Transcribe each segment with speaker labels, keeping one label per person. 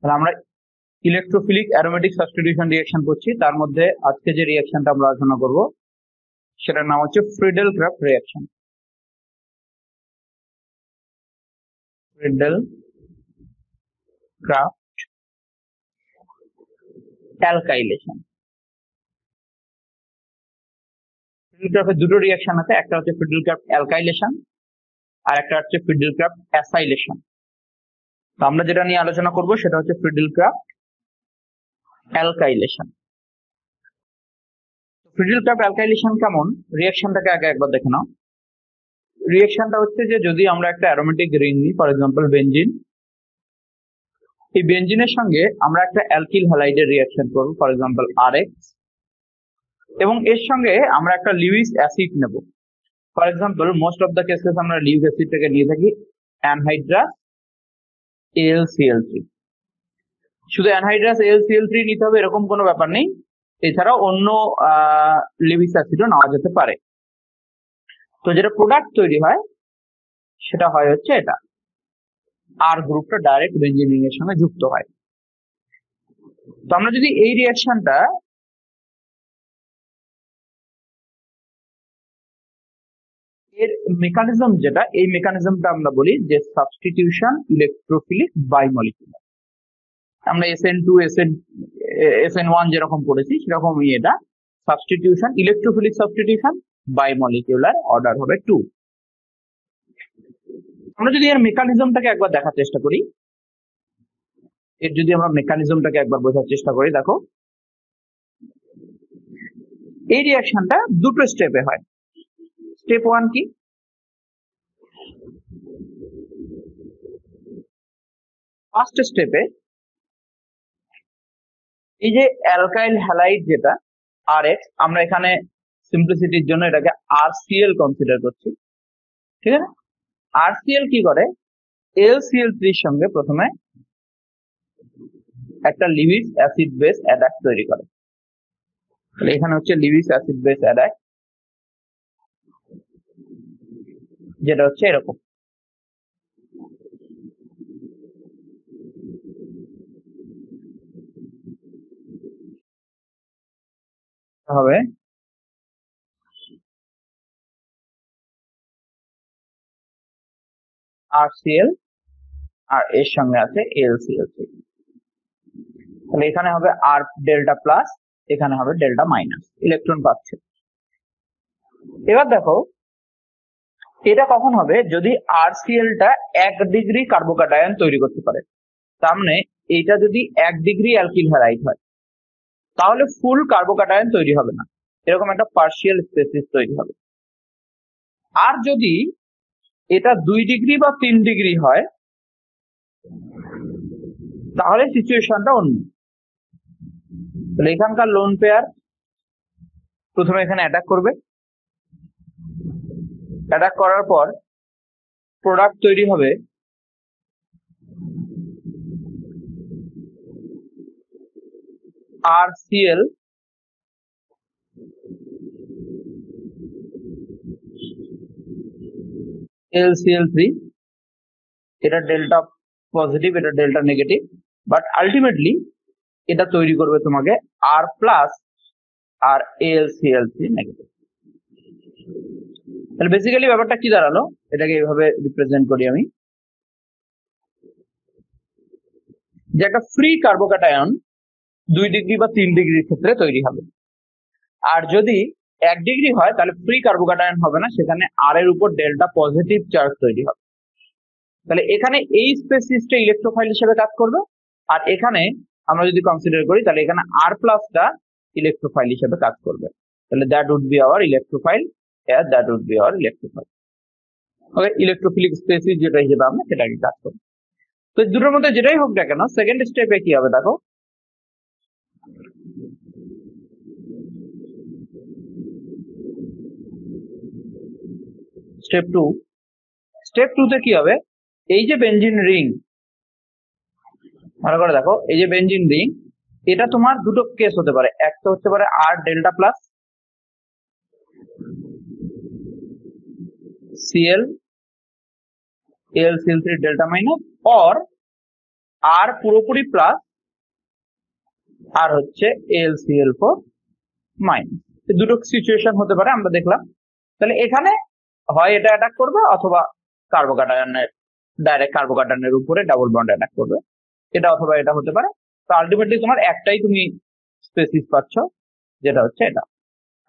Speaker 1: তাহলে আমরা electrophilic aromatic substitution reaction করছি। তার মধ্যে আজকে যে রিঅ্যাকশনটা আমরা আলোচনা করব সেটার নাম হচ্ছে Friedel Crafts reaction. Friedel Crafts alkylation. Friedel ক্রাফটের দুটো রিঅ্যাকশন আছে, একটা হচ্ছে ফ্রিডেল ক্রাফট অ্যালকাইলেশন আর একটা হচ্ছে ফ্রিডেল ক্রাফট অ্যাসাইলেশন। তো আমরা যেটা নিয়ে আলোচনা করব সেটা হচ্ছে Friedel Crafts alkylation. Friedel Crafts alkylation কেমন, রিঅ্যাকশনটাকে আগে একবার দেখে নাও। রিঅ্যাকশনটা হচ্ছে যে যদি আমরা একটা অ্যারোমেটিক রিং নিই, ফর এক্সাম্পল বেনজিন, এই বেনজিনের সঙ্গে আমরা একটা অ্যালকিল হ্যালাইডের রিঅ্যাকশন করব, ফর এক্সাম্পল আরএক্স, এবং এর সঙ্গে আমরা একটা লিউইস অ্যাসিড নেব। For example most of the cases আমরা লিউইস অ্যাসিডটাকে নিয়ে থাকি অ্যানহাইড্রাস AlCl3। শুধু অ্যানহাইড্রাস AlCl3 নিতে হবে এরকম কোনো ব্যাপার নেই, এছাড়াও অন্য লিউইস অ্যাসিডও নেওয়া যেতে পারে। তো যেটা প্রোডাক্ট তৈরি হয় সেটা হয় হচ্ছে এটা, আর গ্রুপটা ডাইরেক্ট বেনজিন রিং এর সঙ্গে যুক্ত হয়। তো আমরা যদি এই রিঅ্যাকশনটা এর মেকানিজম যেটা, এই মেকানিজমটা আমরা বলি যে সাবস্টিটিউশন ইলেকট্রোফিলিক বাইমলিকুলার। আমরা SN2 SN1 যেরকম পড়েছি সেরকমই এটা সাবস্টিটিউশন ইলেকট্রোফিলিক সাবস্টিটিউশন বাইমলিকুলার, অর্ডার হবে 2। আমরা যদি এর মেকানিজমটাকে একবার দেখার চেষ্টা করি, এর যদি আমরা মেকানিজমটাকে একবার বোঝার চেষ্টা করি, দেখো এই রিঅ্যাকশনটা দুটো স্টেপে হয়। স্টেপ 1 কি, ফার্স্ট স্টেপে এই যে অ্যালকাইল হ্যালাইড যেটা RX, আমরা এখানে সিম্পলিসিটির জন্য এটাকে RCl কনসিডার করছি, ঠিক আছে। RCl কি করে, AlCl3 এর সঙ্গে প্রথমে একটা লিউইস অ্যাসিড বেস অ্যাডাক্ট তৈরি করে। তাহলে এখানে হচ্ছে লিউইস অ্যাসিড বেস অ্যাডাক্ট, যেটা হচ্ছে এরকম। হবে RCl আর এর সঙ্গে আছে AlCl3। তাহলে এখানে হবে R ডেল্টা প্লাস, এখানে হবে ডেল্টা মাইনাস, ইলেকট্রন পাচ্ছে। এবার দেখো এটা কখন হবে, যদি RCl টা 1 ডিগ্রি কার্বোক্যাটায়ন তৈরি করতে পারে। তার মানে এটা যদি 1 ডিগ্রি অ্যালকিল হ্যালাইড হয় তাহলে ফুল কার্বোক্যাটায়ন তৈরি হবে না, এরকম একটা পার্শিয়াল স্পেসিস তৈরি হবে। আর যদি এটা 2 ডিগ্রি বা 3 ডিগ্রি হয় তাহলে সিচুয়েশনটা অন্য। তাহলে এখানকার লোন পেয়ার প্রথমে এখানে অ্যাটাক করবে, অ্যাটাক করার পর প্রোডাক্ট তৈরি হবে RCl AlCl3, এটা ডেল্টা পজিটিভ, এটা ডেল্টা নেগেটিভ, বাট আলটিমেটলি এটা তৈরি করবে তোমাকে R প্লাস আর AlCl3 নেগেটিভ। তাহলে বেসিক্যালি ব্যাপারটা কি দাঁড়ালো, এটাকে এইভাবে রিপ্রেজেন্ট করি আমি, যে একটা ফ্রি কার্বোক্যাটায়ন 2 ডিগ্রি বা 3 ডিগ্রির ক্ষেত্রে তৈরি হবে। আর যদি 1 ডিগ্রি হয় তাহলে ফ্রি কার্বোক্যাটায়ন হবে না, সেখানে আর এর উপর ডেল্টা পজিটিভ চার্জ তৈরি হবে। তাহলে এখানে এই স্পেসিসটা ইলেকট্রোফাইল হিসেবে কাজ করবে, আর এখানে আমরা যদি কনসিডার করি তাহলে এখানে R প্লাসটা ইলেকট্রোফাইল হিসেবে কাজ করবে। তাহলে that would be our electrophile, that would be our electrophile. Okay, electrophilic species যেটা হিসেবে আমরা সেটাকে কাজ করব। তো দুটোর মধ্যে যেটাই হোক না কেন, সেকেন্ড স্টেপে কি হবে দেখো, স্টেপ 2, স্টেপ 2 তে কি হবে, এই যে বেনজিন রিং, ভালো করে দেখো, এই যে বেনজিন রিং, এটা তোমার দুটো কেস হতে পারে, একটা হতে পারে R delta plus Cl AlCl3 delta minus, or R পুরোপুরি প্লাস আর হচ্ছে AlCl4 মাইনাস। দুটো সিচুয়েশন হতে পারে আমরা দেখলাম। তাহলে এখানে হয় এটা অ্যাটাক করবে অথবা কার্বোক্যাটায়নের ডাইরেক্ট কার্বোক্যাটায়নের উপরে ডাবল বন্ড অ্যাটাক করবে, এটা অথবা এটা হতে পারে। তো আলটিমেটলি তোমার একটাই তুমি স্পেসিস পাচ্ছ, যেটা হচ্ছে এটা।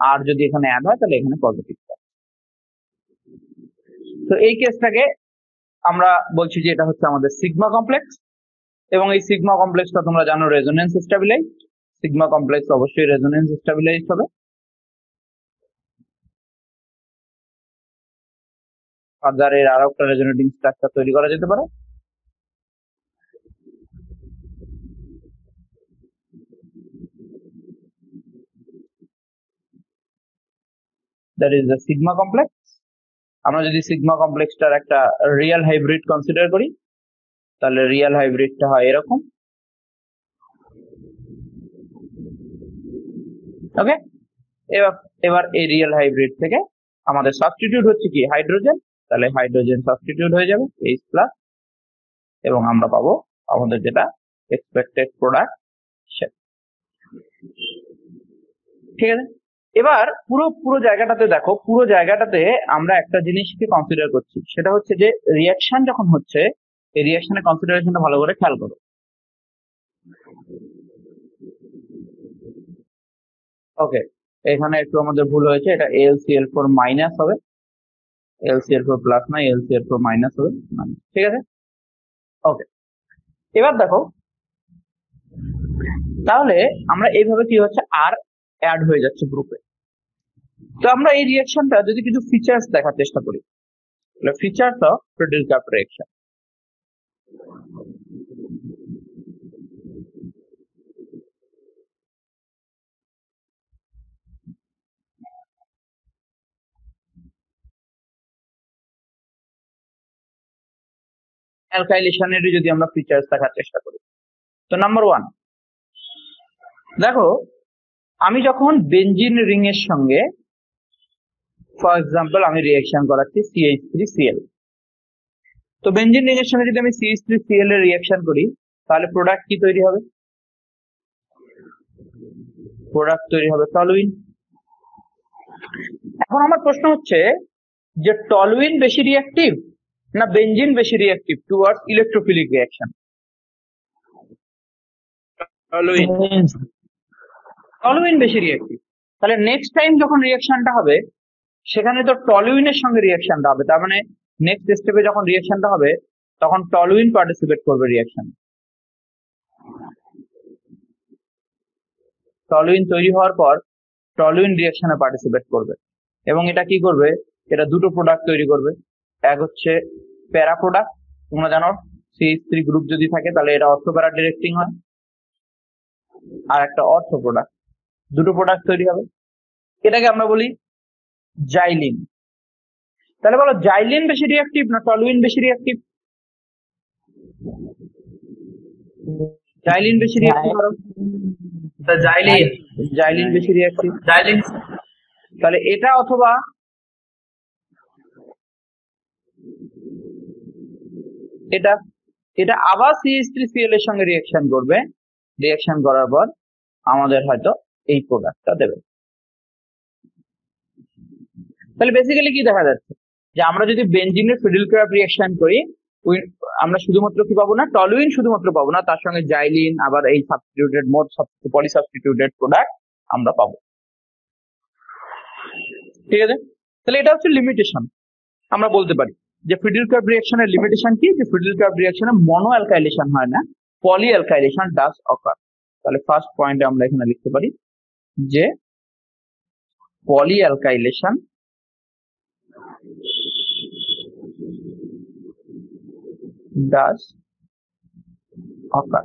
Speaker 1: আর যদি এখানে অ্যাড হয় তাহলে এখানে পজিটিভ। তো এই কেসটাকে আমরা বলছি যে এটা হচ্ছে আমাদের সিগমা কমপ্লেক্স, এবং এই সিগমা কমপ্লেক্সটা তোমরা জানো রেজোনেন্স স্টেবিলাইজড। সিগমা কমপ্লেক্স অবশ্যই রেজোনেন্স স্টেবিলাইজড হবে। ফার্দার এর আরো একটা রেজোনেটিং স্ট্রাকচার তৈরি করা যেতে পারে। That is the sigma complex. আমরা যদি সিগমা কমপ্লেক্সটার একটা রিয়েল হাইব্রিড কনসিডার করি, তাহলে রিয়েল হাইব্রিডটা হয় এরকম। ওকে, এবার এই রিয়েল হাইব্রিড থেকে আমাদের সাবস্টিটিউট হচ্ছে কি হাইড্রোজেন, তাহলে হাইড্রোজেন সাবস্টিটিউট হয়ে যাবে H+, এবং আমরা পাবো আমাদের যেটা এক্সপেক্টেড প্রোডাক্ট। ঠিক আছে, এবার পুরো জায়গাটাতে দেখো, পুরো জায়গাটাতে আমরা একটা জিনিসকে কনসিডার করছি, সেটা হচ্ছে যে রিয়াকশন যখন হচ্ছে, এই রিয়াকশনের কনসিডারেশনটা ভালো করে খেয়াল করো। ওকে, এখানে একটু আমাদের ভুল হয়েছে, এটা AlCl4 মাইনাস হবে, AlCl4 প্লাস না, AlCl4 মাইনাস হবে। ঠিক আছে, ওকে। এবার দেখো, তাহলে আমরা এইভাবে কি হচ্ছে আর অ্যাড হয়ে যাচ্ছে গ্রুপে। তো আমরা এই রিয়াকশনটা যদি কিছু ফিচার্স দেখার চেষ্টা করি, তাহলে ফিচার্স অফ Friedel-Crafts রিয়াকশন। অ্যালকাইলেশনেরই যদি আমরা ফিচার্স দেখার চেষ্টা করি, তো নাম্বার 1 দেখো, আমি যখন বেনজিন রিং এর সঙ্গে ফর এক্সাম্পল আমি রিয়াকশন করাচ্ছি CH3Cl, তো বেনজিন রিং এর সঙ্গে যদি আমি CH3Cl এর রিয়াকশন করি, তাহলে প্রোডাক্ট কি তৈরি হবে? প্রোডাক্ট তৈরি হবে টলুইন। এখন আমার প্রশ্ন হচ্ছে যে টলুইন বেশি রিঅ্যাক্টিভ না বেনজিন বেশি reactive towards electrophilic reaction? Toluene বেশি রিঅ্যাক্টিভ। তাহলে নেক্সট টাইম যখন রিঅ্যাকশনটা হবে, সেখানে তো টলুইনের সঙ্গে রিঅ্যাকশনটা হবে, তার মানে নেক্সট স্টেপে যখন রিঅ্যাকশনটা হবে তখন টলুইন পার্টিসিপেট করবে রিঅ্যাকশন। টলুইন তৈরি হওয়ার পর টলুইন রিঅ্যাকশনে পার্টিসিপেট করবে, এবং এটা কি করবে? এটা দুটো প্রোডাক্ট তৈরি করবে। এক হচ্ছে প্যারা প্রোডাক্ট, তোমরা জানো CH3 গ্রুপ যদি থাকে তাহলে এটা অর্থো প্যারা ডিরেক্টিং হয়, আর একটা অর্থো প্রোডাক্ট, দুটো প্রোডাক্ট তৈরি হবে। এটাকে আমরা বলি জাইলিন। তাহলে বলো জাইলিন বেশি রিঅ্যাক্টিভ না টলুইন বেশি রিঅ্যাক্টিভ? জাইলিন বেশি রিঅ্যাক্টিভ। জাইলিন বেশি রিঅ্যাক্টিভ। তাহলে এটা অথবা এটা আবার CH3Cl এর সঙ্গে রিঅ্যাকশন করবে, রিঅ্যাকশন করার পর আমাদের হয়তো এই প্রোডাক্টটা দেবে। তাহলে বেসিক্যালি কি দেখা যাচ্ছে যে আমরা যদি বেনজিনের Friedel-Crafts রিঅ্যাকশন করি, আমরা শুধুমাত্র কি পাবো না, টলুইন শুধুমাত্র পাবো না, তার সঙ্গে জাইলিন আবার এই সাবস্টিটিউটেড মোড পলিসাবস্টিটিউটেড প্রোডাক্ট আমরা পাবো। ঠিক আছে, তাহলে এটা হচ্ছে লিমিটেশন। আমরা বলতে পারি যে Friedel-Crafts রিঅ্যাকশনের লিমিটেশন কি, যে Friedel-Crafts রিঅ্যাকশনে মনো অ্যালকাইলেশন হয় না, পলি অ্যালকাইলেশন ডাজ অকার। তাহলে ফার্স্ট পয়েন্টে আমরা এখানে লিখতে পারি যে poly alkylation does occur.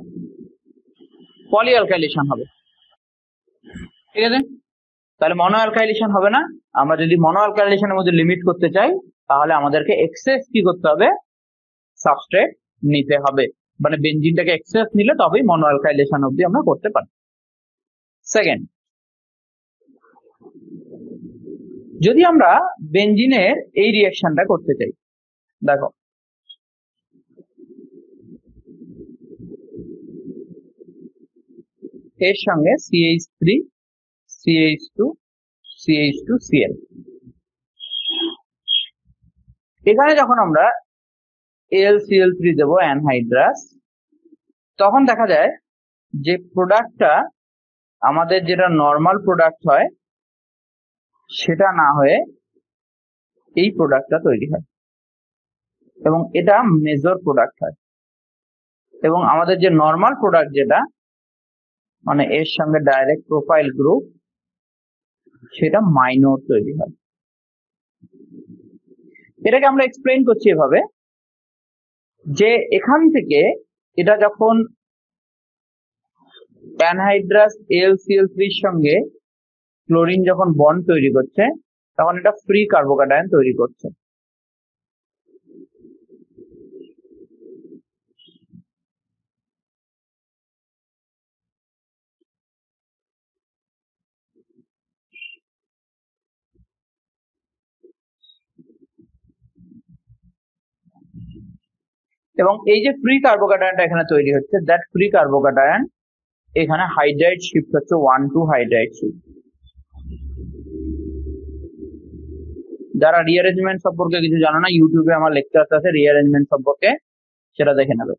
Speaker 1: Poly alkylation হবে। ঠিক আছে, তাহলে মনো অ্যালকাইলেশন হবে না। আমরা যদি মনো অ্যালকাইলেশনের মধ্যে লিমিট করতে চাই, তাহলে আমাদেরকে এক্সেস কি করতে হবে? সাবস্ট্রেট নিতে হবে, মানে বেনজিনটাকে এক্সেস নিলে তবেই মনো অ্যালকাইলেশন অবধি আমরা করতে পারি। সেকেন্ড, যদি আমরা বেনজিনের এই রিঅ্যাকশনটা করতে চাই, দেখো এর সঙ্গে CH3 CH2 CH2Cl। এখানে যখন আমরা AlCl3 দেব অ্যানহাইড্রাস, তখন দেখা যায় যে প্রোডাক্টটা আমাদের যেটা নর্মাল প্রোডাক্ট হয় সেটা না হয়ে এই প্রোডাক্টটা তৈরি হয় এবং এটা মেজর প্রোডাক্ট হয়, এবং আমাদের যে নর্মাল প্রোডাক্ট যেটা মানে এর সঙ্গে ডাইরেক্ট প্রোফাইল গ্রুপ সেটা মাইনর তৈরি হয়। এটাকে আমরা এক্সপ্লেইন করছি এভাবে যে এখান থেকে এটা যখন অ্যানহাইড্রাস AlCl3 এর সঙ্গে ক্লোরিন যখন বন্ড তৈরি করছে তখন এটা ফ্রি কার্বোক্যাটায়ন তৈরি করছে। এবং এই যে ফ্রি কার্বোক্যাটায়নটা এখানে তৈরি হচ্ছে, দ্যাট ফ্রি কার্বোক্যাটায়ন এখানে হাইড্রাইড শিফট হচ্ছে 1 to হাইড্রাইড শিফট। যারা রিঅ্যারেঞ্জমেন্ট সম্পর্কে কিছু জানো না, ইউটিউবে আমার লেকচার আছে রিঅ্যারেঞ্জমেন্ট সম্পর্কে, সেটা দেখে নেবে।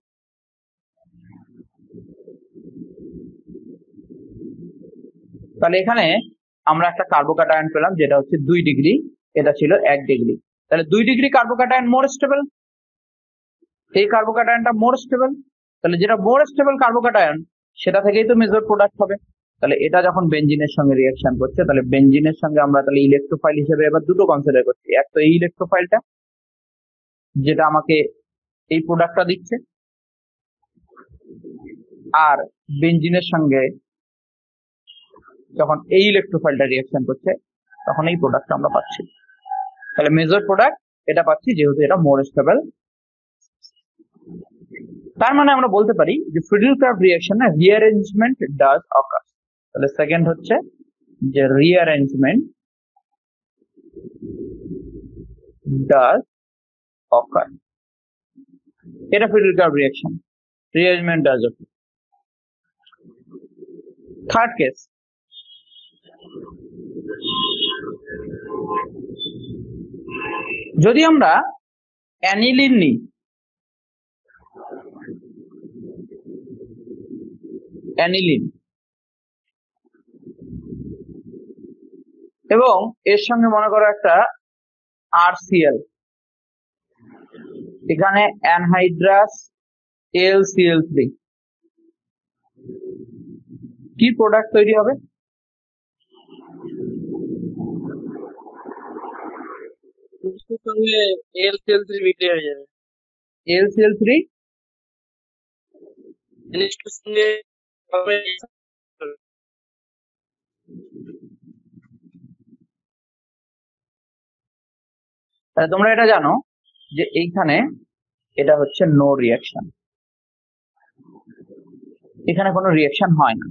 Speaker 1: তাহলে এখানে আমরা একটা কার্বোক্যাটায়ন পেলাম যেটা হচ্ছে 2 ডিগ্রি, এটা ছিল 1 ডিগ্রি। তাহলে 2 ডিগ্রি কার্বোক্যাটায়ন মোর স্টেবল, এই কার্বোক্যাটায়নটা মোর স্টেবল। তাহলে যেটা মোর স্টেবল কার্বোক্যাটায়ন সেটা থেকেই তো মেজর প্রোডাক্ট হবে। তাহলে এটা যখন বেনজিনের সঙ্গে রিঅ্যাকশন করছে, তাহলে বেনজিনের সঙ্গে আমরা তাহলে ইলেকট্রোফাইল হিসেবে এবার দুটো কনসিডার করছি। এক তো এই ইলেকট্রোফাইলটা যেটা আমাকে এই প্রোডাক্টটা দিচ্ছে, আর বেনজিনের সঙ্গে যখন এই ইলেকট্রোফাইলটা রিঅ্যাকশন করছে তখন এই প্রোডাক্টটা আমরা পাচ্ছি। তাহলে মেজর প্রোডাক্ট এটা পাচ্ছি যেহেতু এটা মোর স্টেবল। তার মানে আমরা বলতে পারি যে ফ্রিডল-ক্রাফট রিঅ্যাকশনে রিঅ্যারেঞ্জমেন্ট ডাজ অকার। তাহলে সেকেন্ড হচ্ছে যে রিঅ্যারেঞ্জমেন্ট ডাজ অকার, এটা Friedel-craft reaction, rearrangement does ochre. Third case, যদি আমরা অ্যানিলিন নিই, অ্যানিলিন এবং এর সঙ্গে মনে করো একটা RCl, এখানে অ্যানহাইড্রাস AlCl3, কি প্রোডাক্ট তৈরি হবে?
Speaker 2: AlCl3 বিক্রিয়া হয়ে যাবে।
Speaker 1: AlCl3
Speaker 2: সঙ্গে
Speaker 1: তাহলে তোমরা এটা জানো যে এইখানে এটা হচ্ছে নো রিঅ্যাকশন, এখানে কোনো রিঅ্যাকশন হয় না।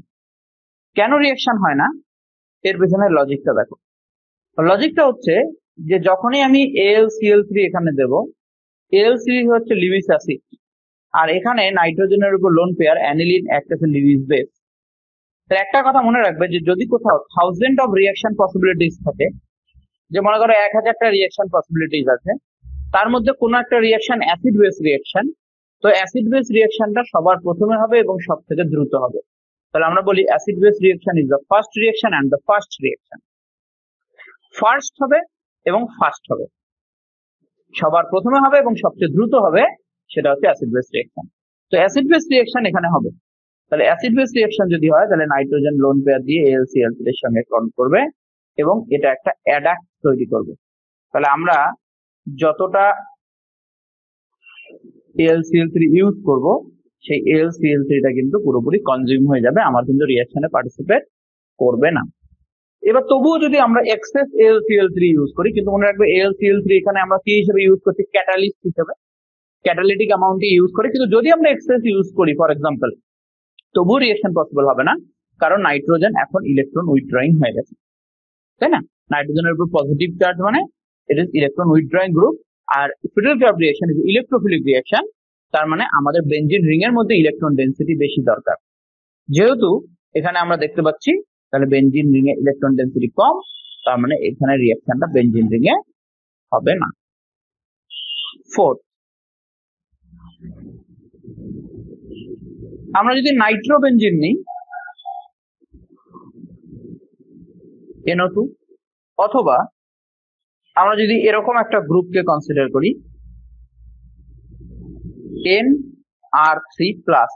Speaker 1: কেন রিঅ্যাকশন হয় না এর পেছনে লজিকটা দেখো। লজিকটা হচ্ছে যে যখনই আমি AlCl3 এখানে দেব, AlCl হচ্ছে লিউইস অ্যাসিড, আর এখানে নাইট্রোজেনের উপর লোন পেয়ার অ্যানিলিন একটা লিউইস বেস। তো একটা কথা মনে রাখবে যে যদি কোথাও 1000 অফ রিঅ্যাকশন পসিবিলিটিস থাকে, যে মনে করো 1000টা রিঅ্যাকশন পসিবিলিটিস আছে, তার মধ্যে কোনো একটা রিঅ্যাকশন অ্যাসিড বেস রিঅ্যাকশন, তো অ্যাসিড বেস রিঅ্যাকশনটা সবার প্রথমে হবে এবং সব থেকে দ্রুত হবে। তাহলে আমরা বলি acid base reaction is the first reaction and the first reaction. First হবে এবং ফার্স্ট হবে, সবার প্রথমে হবে এবং সবচেয়ে দ্রুত হবে, সেটা হচ্ছে অ্যাসিড বেস রিঅ্যাকশন। তো অ্যাসিড বেস রিঅ্যাকশন এখানে হবে। তাহলে অ্যাসিড বেস রিঅ্যাকশন যদি হয় তাহলে নাইট্রোজেন লোন পেয়ার দিয়ে AlCl3 এর সঙ্গে বন্ড করবে এবং এটা একটা অ্যাডাক্ট তৈরি করবে। তাহলে আমরা যতটা AlCl3 ইউজ করব সেই AlCl3টা কিন্তু পুরোপুরি কনজিউম হয়ে যাবে, আমার কিন্তু রিঅ্যাকশনে পার্টিসিপেট করবে না। এবার তবুও যদি আমরা এক্সেস AlCl3 ইউজ করি, কিন্তু মনে রাখবে AlCl3 এখানে আমরা কি হিসেবে ইউজ করছি? ক্যাটালিস্ট হিসেবে, ক্যাটালিটিক অ্যামাউন্টে ইউজ করি। কিন্তু যদি আমরা এক্সেস ইউজ করি ফর এক্সাম্পল, তবুও রিঅ্যাকশন পসিবল হবে না, কারণ নাইট্রোজেন এখন ইলেকট্রন উইথড্রয়িং হয়ে গেছে, তাই না? নাইট্রোজেনের উপর পজিটিভ চার্জ মানে it is electron withdrawing group, আর Friedel Crafts reaction is electrophilic reaction. তার মানে আমাদের বেনজিন রিং এর মধ্যে ইলেকট্রন ডেনসিটি বেশি দরকার। যেহেতু এখানে আমরা দেখতে পাচ্ছি তাহলে বেনজিন রিং এ ইলেকট্রন ডেনসিটি কম, তার মানে এখানে রিঅ্যাকশনটা বেনজিন রিং এ হবে না। ফোর্থ, আমরা যদি নাইট্রোবেনজিন নিই NO2, অথবা আমরা যদি এরকম একটা গ্রুপকে কনসিডার করি NR3+,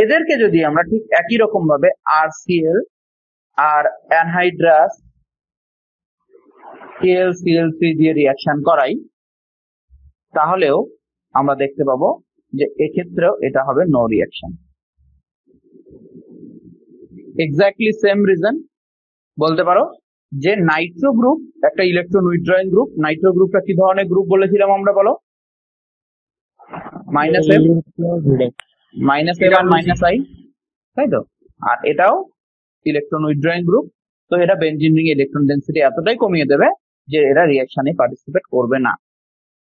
Speaker 1: এদেরকে যদি আমরা ঠিক একই রকম ভাবে RCl আর অ্যানহাইড্রাস KLCl3 দিয়ে রিঅ্যাকশন করাই, তাহলেও আমরা দেখতে পাবো যে এক্ষেত্রেও এটা হবে no reaction. Exactly same reason বলতে পারো যে নাইট্রো গ্রুপ একটা ইলেকট্রন উইথড্রয়িং গ্রুপ। নাইট্রো গ্রুপটা কি ধরনের গ্রুপ বলেছিলাম আমরা, বলো? -M আর -I, তাই তো? আর এটাও ইলেকট্রন উইথড্রয়িং গ্রুপ, তো এটা বেনজিন রিং ইলেকট্রন ডেনসিটি এতটাই কমিয়ে দেবে যে এরা রিঅ্যাকশনে পার্টিসিপেট করবে না।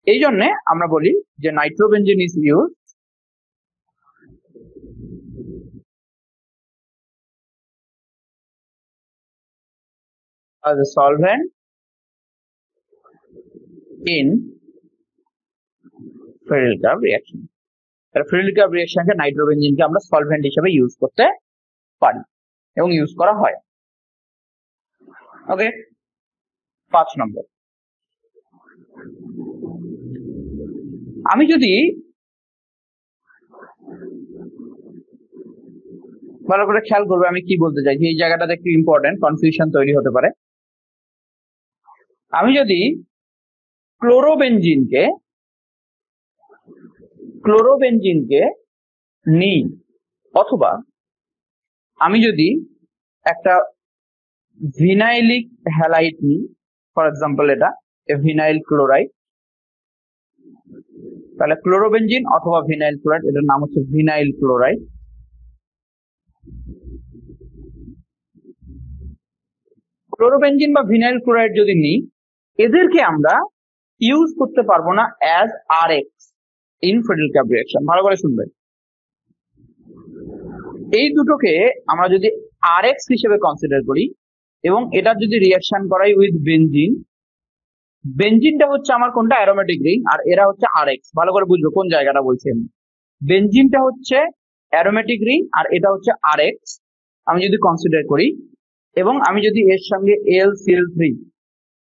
Speaker 1: এই জন্য আমরা বলি যে nitrobenzene is use as a solvent in Fredel-Crab reaction. Fredel-Crab reaction-কে নাইট্রোবেনজিনকে আমরা সলভেন্ট হিসেবে ইউজ করতে পারি এবং ইউজ করা হয়। ওকে, 5 নম্বর, আমি যদি ভালো করে খেয়াল করবে আমি কি বলতে চাইছি, এই জায়গাটাতে একটু ইম্পর্টেন্ট, কনফিউশন তৈরি হতে পারে। আমি যদি ক্লোরোবেনজিনকে নিই, অথবা আমি যদি একটা ভিনাইলিক হ্যালাইড নিই, ফর এক্সাম্পল এটা ভিনাইল ক্লোরাইড, তাহলে ক্লোরোবেনজিন অথবা ভিনাইল ক্লোরাইড, এটার নাম হচ্ছে ভিনাইল ক্লোরাইড। ক্লোরোবেনজিন বা ভিনাইল ক্লোরাইড যদি নিই, এদেরকে আমরা ইউজ করতে পারবো না as RX in Fredel-Crab reaction. ভালো করে শুনবেন, এই দুটোকে আমরা যদি RX হিসেবে কনসিডার করি এবং এটা যদি রিঅ্যাকশন করাই উইথ বেনজিন, বেনজিনটা হচ্ছে আমার কোনটা অ্যারোমেটিক রিং, আর এরা হচ্ছে RX। ভালো করে বুঝবো কোন জায়গাটা বলছি আমি। বেনজিনটা হচ্ছে অ্যারোমেটিক রিং আর এটা হচ্ছে RX আমি যদি কনসিডার করি, এবং আমি যদি এর সঙ্গে AlCl3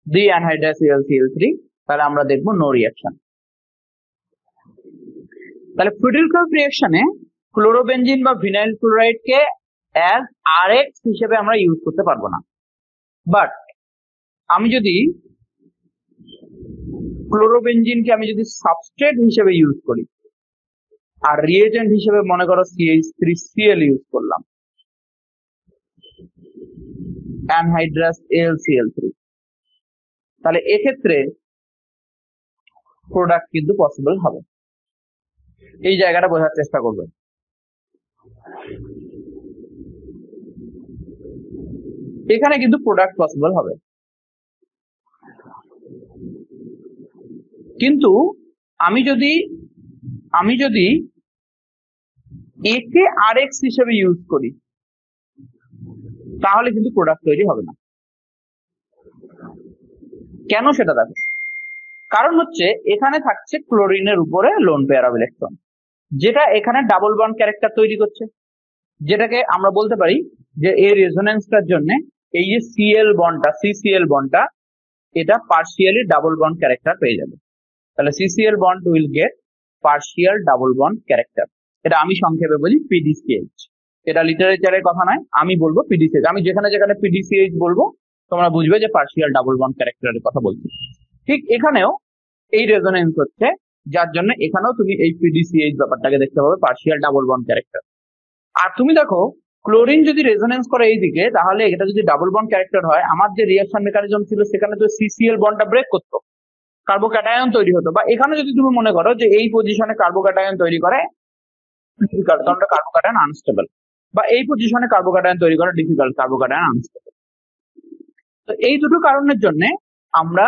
Speaker 1: দিই, অ্যানহাইড্রাস AlCl3, তাহলে আমরা দেখবো নো রিঅ্যাকশন। তাহলে Fredel-Crab রিঅ্যাকশনে ক্লোরোবেনজিন বা ভিনাইল ক্লোরাইডকে অ্যাজ RX হিসেবে আমরা ইউজ করতে পারবো না। বাট আমি যদি ক্লোরোবেনজিনকে আমি যদি সাবস্ট্রেট হিসেবে ইউজ করি আর রিএজেন্ট হিসেবে মনে করো CH3Cl ইউজ করলাম, অ্যানহাইড্রাস AlCl3, তাহলে এক্ষেত্রে প্রোডাক্ট কিন্তু পসিবল হবে। এই জায়গাটা বোঝার চেষ্টা করবে। এখানে কিন্তু প্রোডাক্ট পসিবল হবে, কিন্তু আমি যদি একে RX হিসেবে ইউজ করি তাহলে কিন্তু প্রোডাক্ট তৈরি হবে না। কেন সেটা দেখো, কারণ হচ্ছে এখানে থাকছে ক্লোরিনের উপরে লোন পেয়ার অফ ইলেকট্রন, যেটা এখানে ডাবল বন্ড ক্যারেক্টার তৈরি করছে, যেটাকে আমরা বলতে পারি যে এই রেজোনেন্সটার জন্য এই যে CCl বন্ডটা এটা পার্শিয়ালি ডাবল বন্ড ক্যারেক্টার পেয়ে যাবে। তাহলে CCl bond will get partial double bond character. এটা আমি সংক্ষেপে বলি PDCH। এটা লিটারেচারের কথা নয়, আমি বলবো PDCH। আমি যেখানে যেখানে PDCH বলবো তোমরা বুঝবে যে পার্শিয়াল ডাবল বন্ড ক্যারেক্টারের কথা বলছি। ঠিক এখানেও এই রেজোনেন্স হচ্ছে, যার জন্য এখানেও তুমি এই PDCH ব্যাপারটাকে দেখতে পাবে, পার্শিয়াল ডাবল বন্ড ক্যারেক্টার। আর তুমি দেখো ক্লোরিন যদি রেজোনেন্স করে এইদিকে, তাহলে এটা যদি ডাবল বন্ড ক্যারেক্টার হয়, আমার যে রিঅ্যাকশন মেকানিজম ছিল সেখানে তো CCl বন্ডটা ব্রেক করতো, কার্বোক্যাটায়ন তৈরি হতো। বা এখানে যদি তুমি মনে করো যে এই পজিশনে কার্বোক্যাটায়ন তৈরি করে ডিফিকাল্ট, কারণ কার্বোক্যাটায়ন আনস্টেবল, বা এই পজিশনে কার্বোক্যাটায়ন তৈরি করা ডিফিকাল্ট, কার্বোক্যাটায়ন আনস্টেবল। তো এই দুটো কারণের জন্য আমরা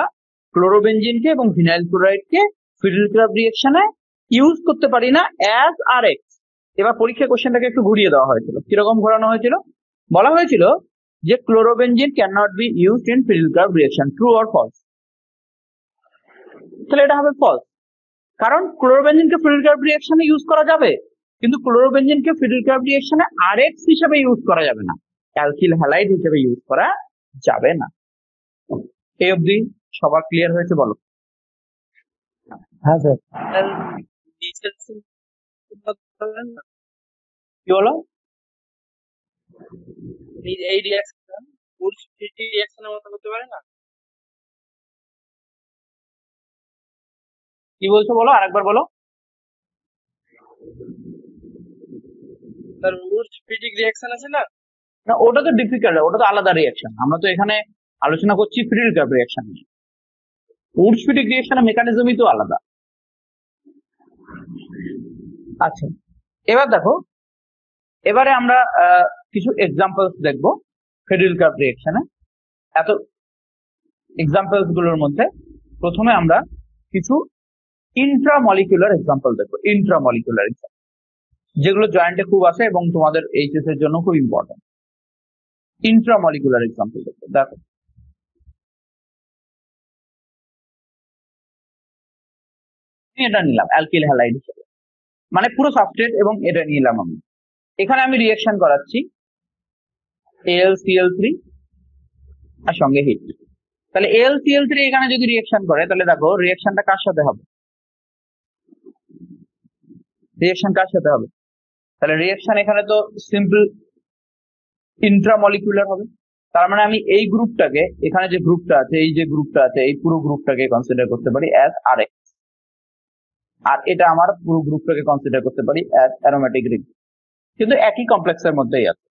Speaker 1: ক্লোরোবেনজিনকে এবং ভিনাইল ক্লোরাইডকে Fredel-Crab রিঅ্যাকশনে ইউজ করতে পারি না অ্যাজ আর এক্স। এবার পরীক্ষা কোশ্চেনটাকে একটু ঘুরিয়ে দেওয়া হয়েছিল। কিরকম ঘোরানো হয়েছিল? বলা হয়েছিল যে chlorobenzene can not be used in Friedel কার্ভ রিঅ্যাকশন, ট্রু অর ফলস। তাহলে এটা হবে ফলস, কারণ ক্লোরোবেনজিনকে ফ্রিডল কার্ভ রিঅ্যাকশনে ইউজ করা যাবে, কিন্তু ক্লোরোবেনজিনকে ফ্রিডল কার্ভ রিঅ্যাকশনে আরএক্স হিসেবে ইউজ করা যাবে না, অ্যালকিল হ্যালাইড হিসেবে ইউজ করা যাবে না। এই অবধি সবার ক্লিয়ার হয়েছে? বলো।
Speaker 3: হ্যাঁ স্যার।
Speaker 1: কি বলো?
Speaker 2: এই রিঅ্যাকশন উডস ফিটি রিঅ্যাকশনের মতো হতে পারে না?
Speaker 1: কি বলছো বলো, আরেকবার বলো।
Speaker 2: তার উডস ফিটিক রিঅ্যাকশন আছে না?
Speaker 1: না, ওটা তো ডিফিকাল্ট, ওটা তো আলাদা রিঅ্যাকশন। আমরা তো এখানে আলোচনা করছি ফ্রিডল কার্ভ রিঅ্যাকশন নিয়ে। উডস-ফিটিক রিঅ্যাকশনের মেকানিজমই তো আলাদা। আচ্ছা, এবার দেখো, এবারে আমরা কিছু এক্সাম্পলস দেখবো ফ্রিডল কার্ভ রিঅ্যাকশনে। এত এক্সাম্পলস গুলোর মধ্যে প্রথমে আমরা কিছু ইন্ট্রামলিকুলার এক্সাম্পল দেখবো। ইন্ট্রামলিকুলার এক্সাম্পল যেগুলো জয়েন্টে খুব আসে এবং তোমাদের এইচএস এর জন্য খুব ইম্পর্টেন্ট। ইন্ট্রামলিকুলার এক্সাম্পল দেখবো। দেখো, এটা নিলাম অ্যালকিল হ্যালাইড হিসেবে, মানে পুরো সাবস্ট্রেট, এবং এটা নিলাম আমি। এখানে আমি রিঅ্যাকশন করাচ্ছি AlCl3 আর সঙ্গে হিট। তাহলে AlCl3 এখানে যদি রিঅ্যাকশন করে, তাহলে দেখো রিঅ্যাকশনটা কার সাথে হবে? রিঅ্যাকশন কার সাথে হবে? তাহলে রিঅ্যাকশন এখানে তো সিম্পল ইন্ট্রামলিকুলার হবে। তার মানে আমি এই গ্রুপটাকে, এখানে যে গ্রুপটা আছে, এই যে গ্রুপটা আছে, এই পুরো গ্রুপটাকে কনসিডার করতে পারি অ্যাজ আরএক্স, আর এটা আমার পুরো গ্রুপটাকে কনসিডার করতে পারি অ্যাজ অ্যারোমেটিক রিং, কিন্তু একই কমপ্লেক্সের মধ্যেই আছে,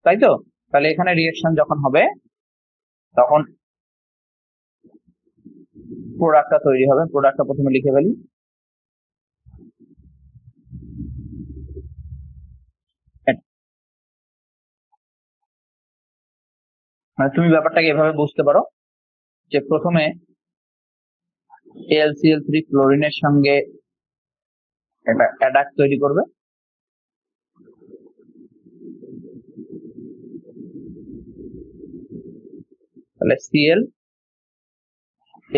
Speaker 1: তাই তো? তাহলে এখানে রিঅ্যাকশন যখন হবে তখন প্রোডাক্টটা তৈরি হবে। প্রোডাক্টটা প্রথমে লিখে ফেলি। মানে তুমি ব্যাপারটাকে এভাবে বুঝতে পারো যে প্রথমে AlCl3 ক্লোরিনের সঙ্গে একটা অ্যাডাক্ট তৈরি করবে, তাহলে Cl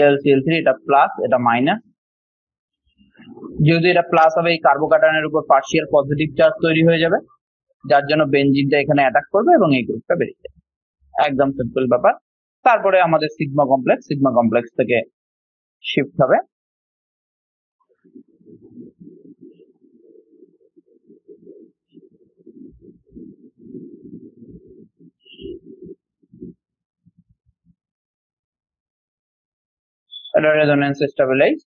Speaker 1: AlCl3, এটা প্লাস এটা মাইনাস। যেহেতু এটা প্লাস হবে, এই কার্বোক্যাটায়নের উপর পার্শিয়াল পজিটিভ চার্জ তৈরি হয়ে যাবে, যার জন্য বেনজিনটা এখানে অ্যাটাক করবে এবং এই গ্রুপটা বেরিয়ে যাবে। একদম সিম্পল ব্যাপার। তারপরে আমাদের সিগমা কমপ্লেক্স থেকে শিফট হবে রেজোনেন্স স্টেবিলাইজড।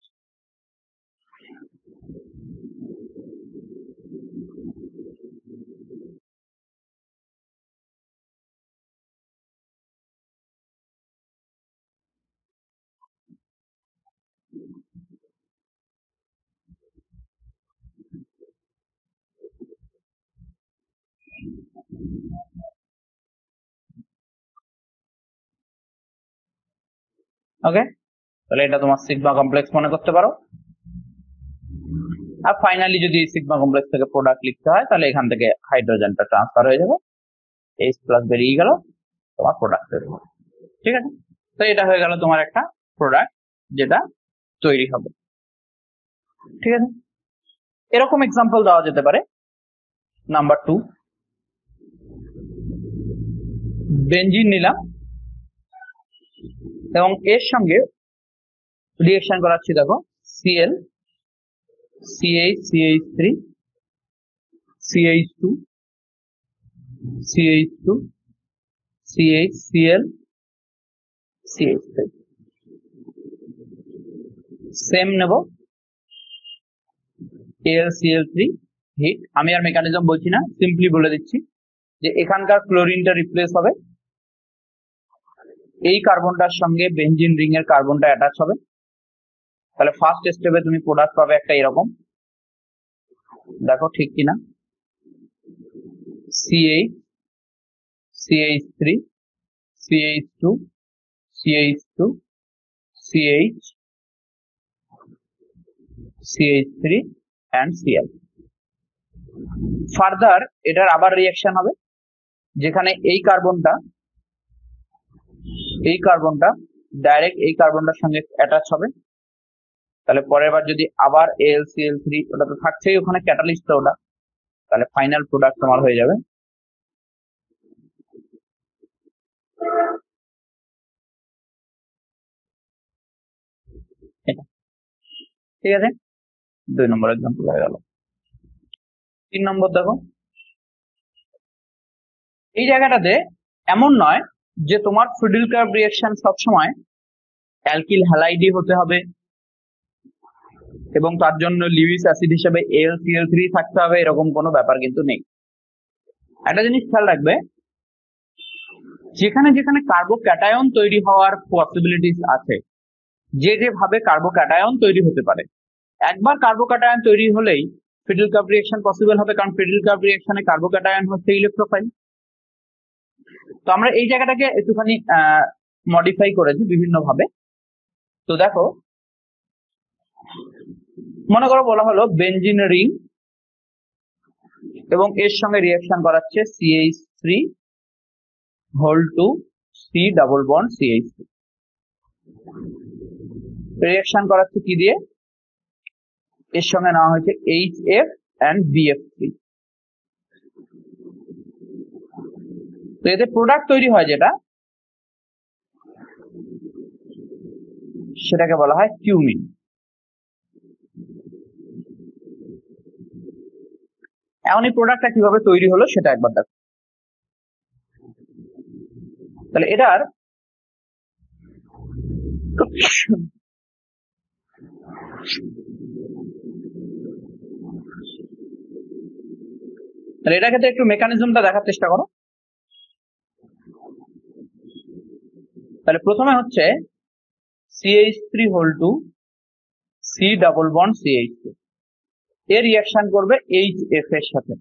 Speaker 1: ওকে, তাহলে এটা তোমার সিগমা কমপ্লেক্স মনে করতে পারো। আর ফাইনালি যদি সিগমা কমপ্লেক্স থেকে প্রোডাক্ট লিখতে হয়, তাহলে এখান থেকে হাইড্রোজেনটা ট্রান্সফার হয়ে যাবে, H প্লাস বেরিয়ে গেল, তোমার প্রোডাক্ট তৈরি হবে। ঠিক আছে, তো এটা হয়ে গেল তোমার একটা প্রোডাক্ট যেটা তৈরি হবে। ঠিক আছে, এরকম এক্সাম্পল দেওয়া যেতে পারে। নাম্বার 2, বেনজিন নিলাম এবং এর সঙ্গে রিঅ্যাকশন করাচ্ছি। দেখো Cl CH CH3 CH2 CH2 CHCl CH3, same নেব AlCl3 হিট। আমি আর মেকানিজম বলছি না, সিম্পলি বলে দিচ্ছি যে এখানকার ক্লোরিনটা রিপ্লেস হবে, এই কার্বনটার সঙ্গে বেনজিন রিং এর কার্বনটা অ্যাটাচ হবে। তাহলে ফার্স্ট স্টেপে তুমি প্রোডাক্ট পাবে একটা এরকম, দেখো ঠিক কিনা, CH CH3 CH2 CH2 CH CH3 and Cl। Further এটার আবার রিঅ্যাকশন হবে, যেখানে এই কার্বনটা ডাইরেক্ট এই কার্বনটার সঙ্গে অ্যাটাচ হবে। তাহলে পরের বার যদি আবার AlCl3, ওটা তো থাকছেই ওখানে ক্যাটালিস্ট, ওটা তাহলে ফাইনাল প্রোডাক্ট তোমার হয়ে যাবে এটা। ঠিক আছে, 2 নম্বর এক্সাম্পল হয়ে গেল। 3 নম্বর দেখো, এই জায়গাটাতে এমন নয় যে তোমার ফ্রিডল কার্ভ রিঅ্যাকশন সবসময় অ্যালকিল হ্যালাইডই হতে হবে এবং তার জন্য লিউইস অ্যাসিড হিসেবে AlCl3 থাকতে হবে, এরকম কোনো ব্যাপার কিন্তু নেই। একটা জিনিস খেয়াল রাখবে, যেখানে যেখানে কার্বোক্যাটায়ন তৈরি হওয়ার পসিবিলিটিস আছে, যেভাবে কার্বোক্যাটায়ন তৈরি হতে পারে, একবার কার্বোক্যাটায়ন তৈরি হলেই ফ্রিডল কার্ভ রিঅ্যাকশন পসিবল হবে, কারণ ফ্রিডল কার্ভ রিঅ্যাকশনে কার্বোক্যাটায়ন হচ্ছে ইলেকট্রোফাইল। তো আমরা এই জায়গাটাকে একটুখানি মডিফাই করেছি বিভিন্ন ভাবে। তো দেখো, মনে করো বলা হলো বেনজিন রিং এবং এর সঙ্গে রিঅ্যাকশন করাচ্ছে CH3 whole two C double bond CH3। Reaction করাচ্ছে কি দিয়ে? এর সঙ্গে নেওয়া হয়েছে HF and BF3। তো এতে প্রোডাক্ট তৈরি হয় যেটা, সেটাকে বলা হয় কিউমিন। এখন এই প্রোডাক্টটা কিভাবে তৈরি হলো সেটা একবার দেখো। তাহলে এটার ক্ষেত্রে একটু মেকানিজমটা দেখার চেষ্টা করো। তাহলে প্রথমে হচ্ছে CH3 whole two C double bond CH2, এর রিঅ্যাকশন করবে HF এর সাথে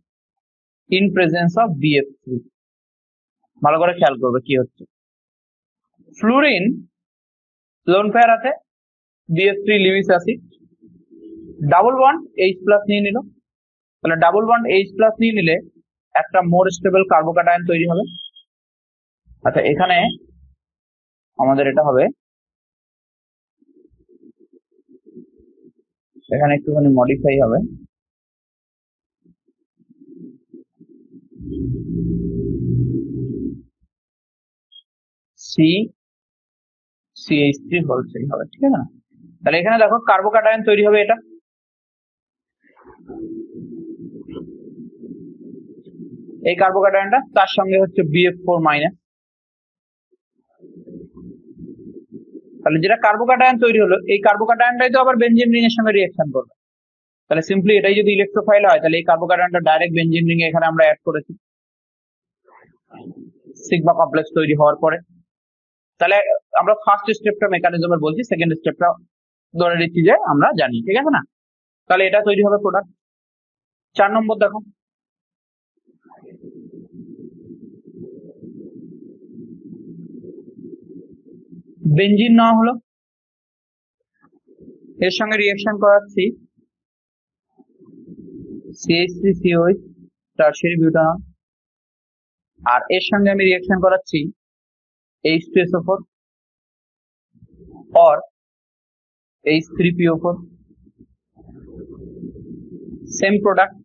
Speaker 1: ইন প্রেজেন্স অফ BF3। ভালো করে খেয়াল করবে কি হচ্ছে। ফ্লুরিন লোন পেয়ার আছে, BF3 Lewis acid, double bond H plus নিয়ে নিল। তাহলে ডাবল বন্ড H প্লাস নিয়ে নিলে একটা মোর স্টেবল কার্বোক্যাটায়ন তৈরি হবে। আচ্ছা, এখানে আমাদের এটা হবে, এখানে একটুখানি মডিফাই হবে, CH3 হোল 3 হবে, ঠিক আছে না? তাহলে এখানে দেখো কার্বোক্যাটায়ন তৈরি হবে এটা, এই কার্বোক্যাটায়নটা, তার সঙ্গে হচ্ছে BF4 মাইনাস। তাহলে যেটা কার্বোক্যাটায়ন তৈরি হলো, এই কার্বোক্যাটায়নটাই তো আবার বেনজিন রিং এর সঙ্গে রিঅ্যাকশন করবে। তাহলে সিম্পলি এটাই যদি ইলেকট্রোফাইল হয়, তাহলে এই কার্বোক্যাটায়নটা ডাইরেক্ট বেনজিন রিং এ এখানে আমরা অ্যাড করেছি সিগমা কমপ্লেক্স তৈরি হওয়ার পরে। তাহলে আমরা ফার্স্ট স্টেপটা মেকানিজমের বলছি, সেকেন্ড স্টেপটা ধরে নিচ্ছি যে আমরা জানি, ঠিক আছে না? তাহলে এটা তৈরি হবে প্রোডাক্ট। 4 নম্বর দেখো, বেনজিন নেওয়া হলো, এর সঙ্গে রিঅ্যাকশন করাচ্ছি CH3COH টারশিয়ারি বিউটানল, আর এর সঙ্গে আমি রিঅ্যাকশন করাচ্ছি H2SO4 or H3PO4, same product.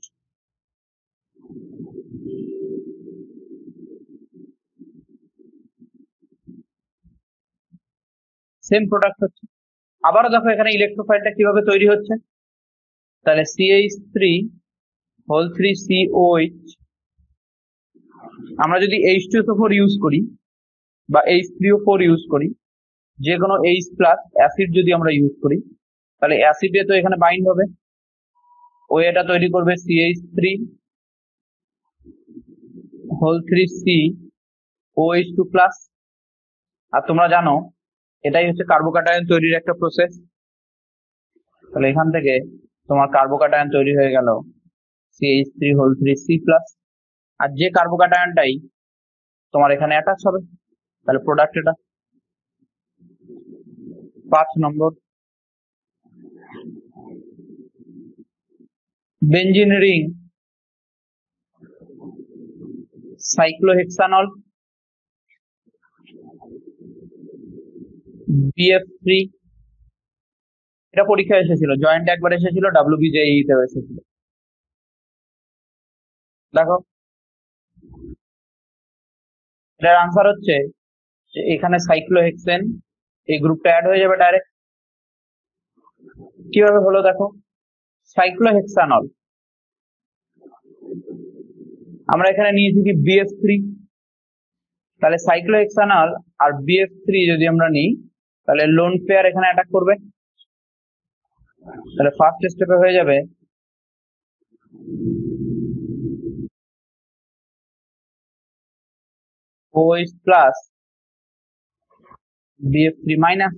Speaker 1: Same product হচ্ছে। আবারও দেখো এখানে ইলেকট্রোফাইলটা কিভাবে তৈরি হচ্ছে। তাহলে CH3 হোল 3 COH, আমরা যদি H2SO4 ইউজ করি বা H3O4 ইউজ করি, যে কোনো H প্লাস অ্যাসিড যদি আমরা ইউজ করি, তাহলে অ্যাসিডে তো এখানে বাইন্ড হবে, ও এটা তৈরি করবে CH3 হোল 3 COH2 প্লাস। আর তোমরা জানো এটাই হচ্ছে কার্বোক্যাটায়ন তৈরির একটা প্রসেস। তাহলে এখান থেকে তোমার কার্বোক্যাটায়ন তৈরি হয়ে গেল CH3 হোল 3 C প্লাস, আর যে কার্বোক্যাটায়নটাই তোমার এখানে অ্যাটাচ হবে, তাহলে প্রোডাক্ট এটা। 5 নম্বর, বেঞ্জিন রিং সাইক্লোহেক্সানল BF3, এটা পরীক্ষায় এসেছিল, জয়েন্ট একবার এসেছিল, WBJE তেও এসেছিল। দেখো এটার আনসার হচ্ছে যে এখানে সাইক্লোহেক্সেন এই গ্রুপটা অ্যাড হয়ে যাবে ডাইরেক্ট। কিভাবে হলো দেখো, সাইক্লোহেক্সানল আমরা এখানে নিয়েছি কি BF3, তাহলে সাইক্লোহেক্সানল আর BF3 যদি আমরা নিই তাহলে লোন পেয়ার এখানে অ্যাটাক করবে। তাহলে ফার্স্ট স্টেপে হয়ে যাবে OH plus BF3 minus.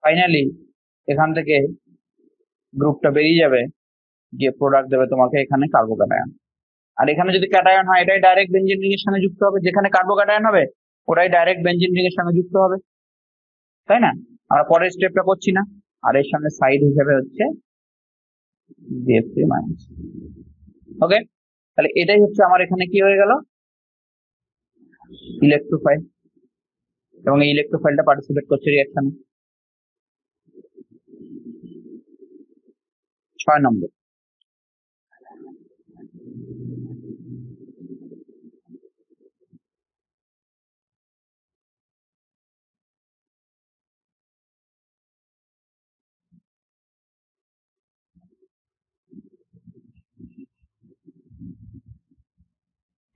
Speaker 1: Finally এখান থেকে গ্রুপটা বেরিয়ে যাবে, গিয়ে প্রোডাক্ট দেবে তোমাকে এখানে কার্বোক্যাটায়ন। আর এখানে যদি ক্যাটায়ন হয় এটাই ডাইরেক্ট বেঞ্জিন রিং এর সঙ্গে যুক্ত হবে, যেখানে কার্বোক্যাটায়ন হবে ওটাই ডাইরেক্ট বেঞ্জিন রিং এর সঙ্গে যুক্ত হবে, তাই না? আমরা পরের স্টেপটা করছি না। আর এর সঙ্গে সাইড হিসেবে হচ্ছে BF3 মাইনাস। ওকে, তাহলে এটাই হচ্ছে আমার এখানে কি হয়ে গেল, ইলেকট্রোফাইল, এবং এই ইলেকট্রোফাইলটা পার্টিসিপেট করছে রিঅ্যাকশনে। 6 নম্বর,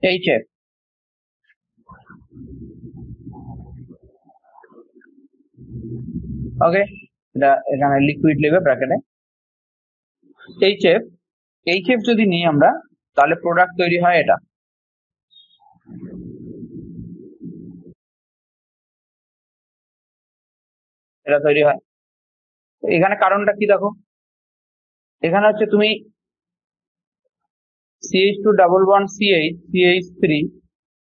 Speaker 1: HF ওকে, এটা এখানে লিকুইড লিখবে ব্র্যাকেটে HF যদি নিই আমরা তাহলে প্রোডাক্ট তৈরি হয় এটা, এটা তৈরি হয়। এখানে কারণটা কি দেখো, এখানে হচ্ছে তুমি CH2 ডাবল বন্ড CH3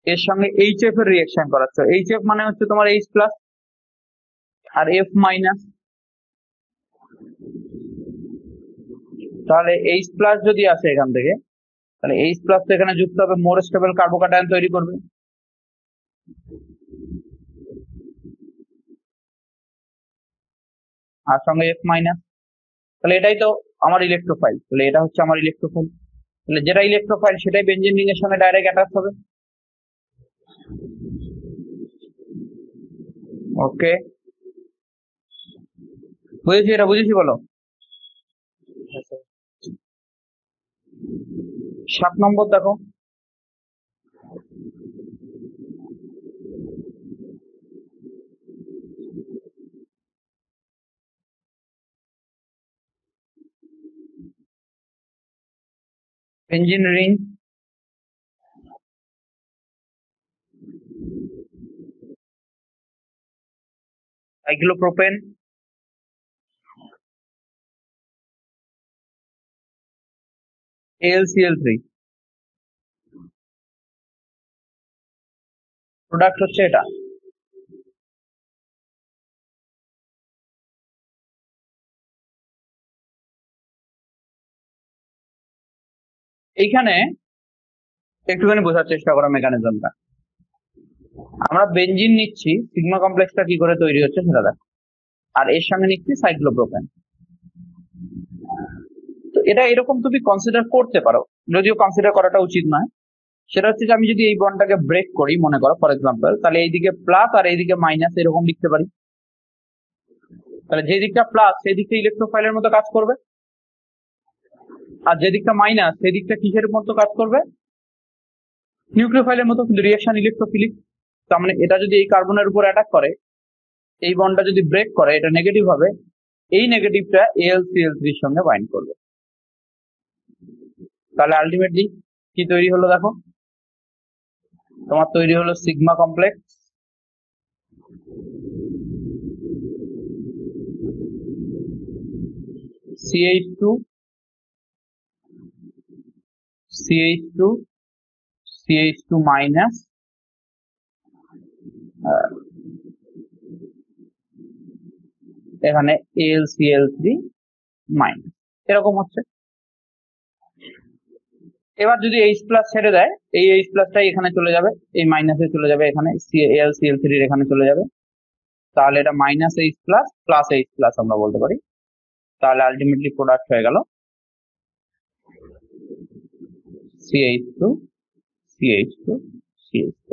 Speaker 1: এর সঙ্গে HF এর রিঅ্যাকশন করাচ্ছ। HF মানে হচ্ছে তোমার H প্লাস আর F মাইনাস, তাহলে H প্লাস যদি আসে এখান থেকে তাহলে H প্লাস তো এখানে যুক্ত হবে, মোর স্টেবল কার্বোক্যাটায়ন তৈরি করবে। আর সঙ্গে F মাইনাস, তাহলে এটাই তো আমার ইলেকট্রোফাইল। তাহলে এটা হচ্ছে আমার ইলেকট্রোফাইল, তাহলে যেটা ইলেকট্রোফাইল সেটাই বেঞ্জিন রিং এর সঙ্গে ডাইরেক্ট অ্যাটাচ হবে। ওকে, বুঝেছি, এটা বুঝেছি বলো। 7 নম্বর দেখো, benzene ring cyclopropane AlCl3, product হচ্ছে এটা। এইখানে একটুখানি বোঝার চেষ্টা করা মেকানিজমটা, আমরা বেঞ্জিন নিচ্ছি, সিগমা কমপ্লেক্সটা কি করে তৈরি হচ্ছে সেটা দেখো, আর এর সঙ্গে নিচ্ছি সাইক্লোপ্রোপেন। তো এটা এরকম তুমি কনসিডার করতে পারো, যদিও কনসিডার করাটা উচিত নয়। সেটা হচ্ছে যে আমি যদি এই বন্ডটাকে ব্রেক করি মনে করো ফর এক্সাম্পল, তাহলে এইদিকে প্লাস আর এইদিকে মাইনাস এরকম লিখতে পারি। তাহলে যে দিকটা প্লাস সেই দিকটা ইলেকট্রোফাইলের মতো কাজ করবে, আর যে দিকটা মাইনাস সেই দিকটা কিসের মতো কাজ করবে, নিউক্লিওফাইলের মতো, কিন্তু রিঅ্যাকশন ইলেকট্রোফিলিক। তার মানে এটা যদি এই কার্বনের উপর অ্যাটাক করে, এই বন্ডটা যদি ব্রেক করে, এটা নেগেটিভ হবে, এই নেগেটিভটা AlCl3 এর সঙ্গে বাইন্ড করবে। তাহলে আলটিমেটলি কি তৈরি হলো দেখো, তোমার তৈরি হলো sigma complex CH2 CH2 CH2 minus এখানে AlCl3 মাইনাস, এরকম হচ্ছে। এবার যদি এইচ প্লাস ছেড়ে দেয়, এই এইচ প্লাসটাই এখানে চলে যাবে, এই মাইনাসে চলে যাবে, এখানে Cl3 এখানে চলে যাবে, তাহলে এটা minus H plus plus H plus আমরা বলতে পারি। তাহলে আলটিমেটলি প্রোডাক্ট হয়ে গেল CH2 CH2 CH3।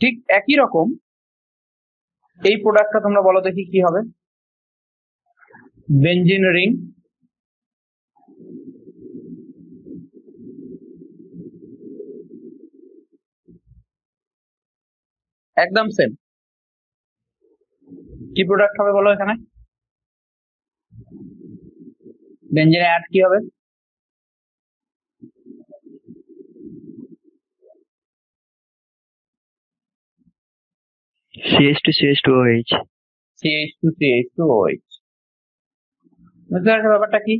Speaker 1: ঠিক একই রকম এই প্রোডাক্টটা তোমরা বলো দেখি কি হবে। বেনজিন রিং, একদম সেম। কি প্রোডাক্ট হবে বলো এখানে? বেনজিনে অ্যাড কি হবে?
Speaker 3: CH2 CH2OH।
Speaker 1: CH2 CH2OH। বুঝতে পারছো ব্যাপারটা কি?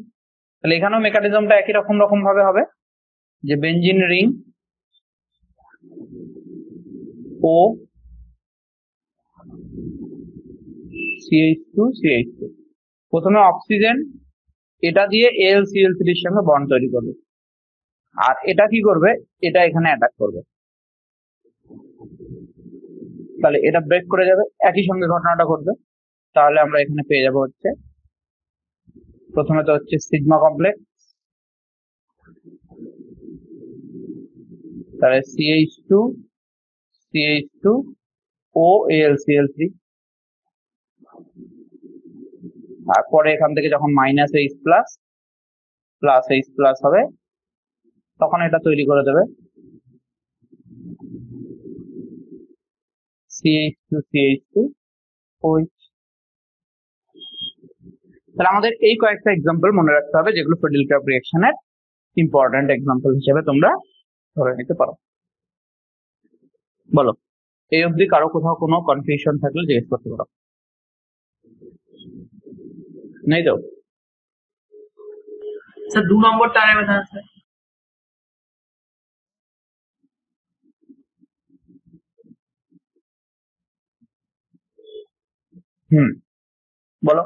Speaker 1: তাহলে এখানেও মেকানিজমটা একই রকম ভাবে হবে, যে বেনজিন রিং ও CH2 CH2, প্রথমে অক্সিজেন এটা দিয়ে AlCl3 এর সঙ্গে বন্ড তৈরি করবে, আর এটা কি করবে, এটা এখানে অ্যাটাক করবে, তাহলে এটা ব্রেক করে যাবে, একই সঙ্গে ঘটনাটা ঘটবে। তাহলে আমরা এখানে পেয়ে যাব হচ্ছে, প্রথমে তো হচ্ছে সিগমা কমপ্লেক্স, তাহলে CH2 CH2 ও AlCl3, তারপরে এখান থেকে যখন minus H plus plus H plus হবে, তখন এটা তৈরি করে দেবে CH2 CH2OH। তাহলে আমাদের এই কয়েকটা এক্সাম্পল মনে রাখতে হবে, যেগুলো ফিডেল-ক্রাফট রিঅ্যাকশনের ইম্পর্টেন্ট এক্সাম্পল হিসেবে তোমরা ধরে নিতে পারো। বলো, এই অবধি কারো কোথাও কোনো কনফিউশন থাকলে জিজ্ঞেস করতে পারো। নেই তো?
Speaker 2: স্যার 2 নম্বরটা আরেকবার জানান স্যার।
Speaker 1: বলো।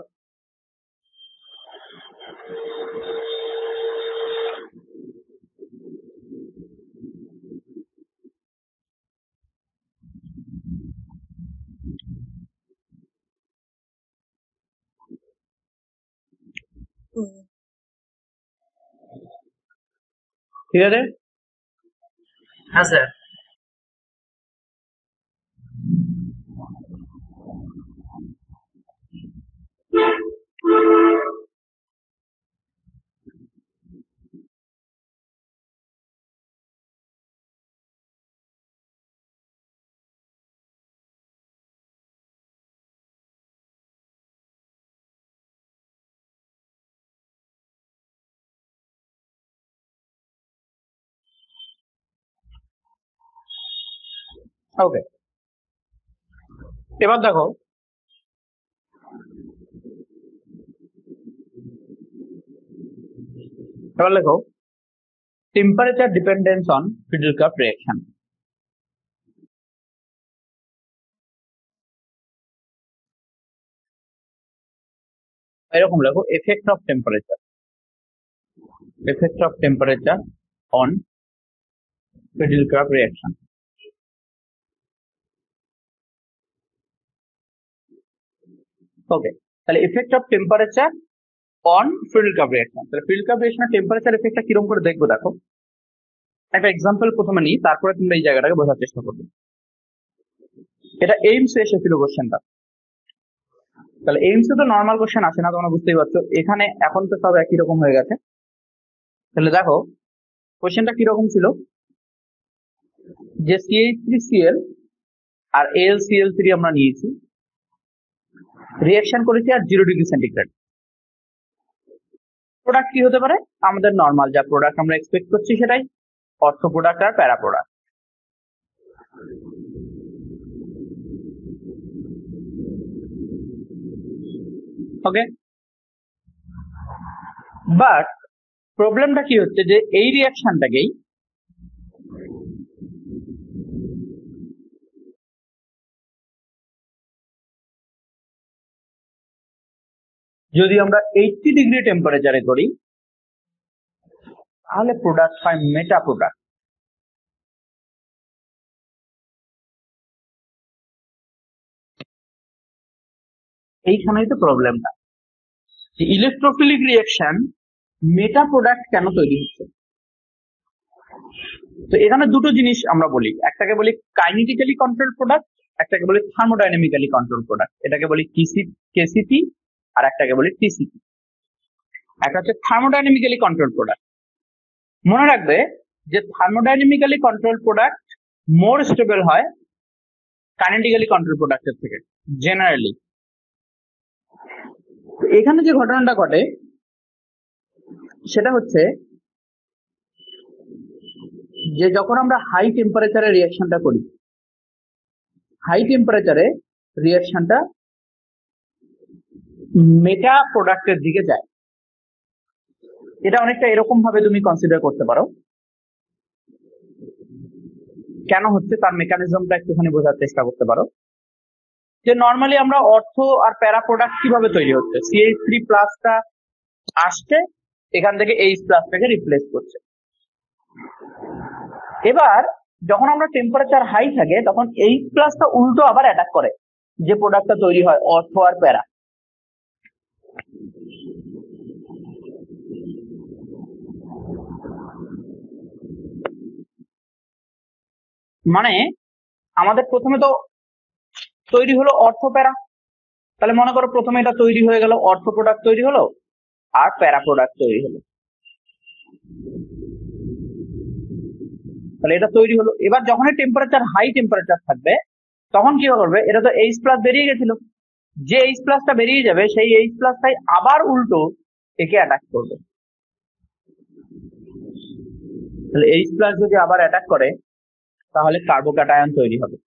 Speaker 1: ঠিক আছে?
Speaker 2: হ্যাঁ স্যার।
Speaker 1: ওকে, এবার দেখো, এবার লেখো temperature dependence on Friedel Crafts reaction. এরকম লেখো, effect of temperature on Friedel Crafts reaction. Okay, তাহলে effect of temperature on Friedel Crafts reaction. তাহলে ফিডেল-ক্রাফট রিঅ্যাকশনের টেম্পারেচার এফেক্টটা কিরকম করে দেখবো দেখো। একটা এক্সাম্পল প্রথমে নিই, তারপরে তোমরা এই জায়গাটাকে বোঝার চেষ্টা করবে। এটা এইমস এ এসেছিল কোশ্চেনটা। তাহলে এইমসে তো নর্মাল কোশ্চেন আসে না, তোমরা বুঝতেই পারছো। এখানে এখন তো সব একই রকম হয়ে গেছে। তাহলে দেখো কোশ্চেনটা কিরকম ছিল, যে CH3Cl আর AlCl3 আমরা নিয়েছি, রিঅ্যাকশন করেছি আর 0°C। প্রোডাক্ট কি হতে পারে? আমাদের নর্মাল যা প্রোডাক্ট আমরা এক্সপেক্ট করছি সেটাই, অর্থ প্রোডাক্ট আর প্যারা প্রোডাক্ট। ওকে, বাট প্রবলেমটা কি হচ্ছে, যে এই রিঅ্যাকশনটাকেই যদি আমরা 80 ডিগ্রি টেম্পারেচারে করি তাহলে প্রোডাক্ট হয় মেটা প্রোডাক্ট। এইখানেই তো প্রবলেমটা, যে ইলেকট্রোফিলিক রিঅ্যাকশন মেটা প্রোডাক্ট কেন তৈরি হচ্ছে। তো এখানে দুটো জিনিস আমরা বলি, একটাকে বলি কাইনেটিক্যালি কন্ট্রোল প্রোডাক্ট, একটাকে বলি থার্মোডাইনামিক্যালি কন্ট্রোল প্রোডাক্ট। এটাকে বলি কেসিপি আর একটাকে বলি টিসিপি। একটা হচ্ছে থার্মোডাইনামিক্যালি কন্ট্রোল প্রোডাক্ট। মনে রাখবে যে থার্মোডাইনামিক্যালি কন্ট্রোল প্রোডাক্ট মোর স্টেবল হয় কাইনেটিক্যালি কন্ট্রোল প্রোডাক্টের থেকে জেনারেলি। এখানে যে ঘটনাটা ঘটে সেটা হচ্ছে যে যখন আমরা হাই টেম্পারেচারে রিঅ্যাকশনটা করি, হাই টেম্পারেচারে রিঅ্যাকশনটা মেটা প্রোডাক্টের দিকে যায়। এটা অনেকটা এরকম ভাবে তুমি কনসিডার করতে পারো। কেন হচ্ছে তার মেকানিজমটা একটুখানি বোঝার চেষ্টা করতে পারো। যে নর্মালি আমরা অর্থ আর প্যারা প্রোডাক্ট কিভাবে তৈরি হচ্ছে, CH3+টা আসছে এখান থেকে H+টাকে রিপ্লেস করছে। এবার যখন আমরা টেম্পারেচার হাই থাকে তখন H+টা উল্টো আবার অ্যাটাক করে, যে প্রোডাক্টটা তৈরি হয় অর্থ আর প্যারা। মানে আমাদের প্রথমে তো তৈরি হলো অর্থ প্যারা, তাহলে মনে করো প্রথমে এটা তৈরি হয়ে গেল, অর্থ প্রোডাক্ট তৈরি হলো আর প্যারা প্রোডাক্ট তৈরি হলো, তাহলে এটা তৈরি হলো। এবার যখন টেম্পারেচার হাই টেম্পারেচার থাকবে তখন কি করবে, এটা তো H+ বেরিয়ে গেছিল, যে H+টা বেরিয়ে যাবে সেই H+টাই আবার উল্টো একে অ্যাটাক করবে। তাহলে H+ যদি আবার অ্যাটাক করে তাহলে কার্বোক্যাটায়ন তৈরি হবে।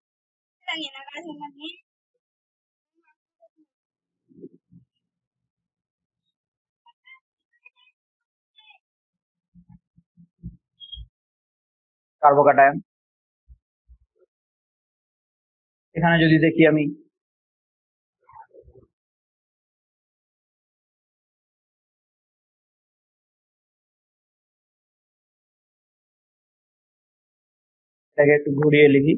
Speaker 1: কার্বোক্যাটায়ন এখানে যদি দেখি আমি, এটাকে একটু ঘুরিয়ে লিখি।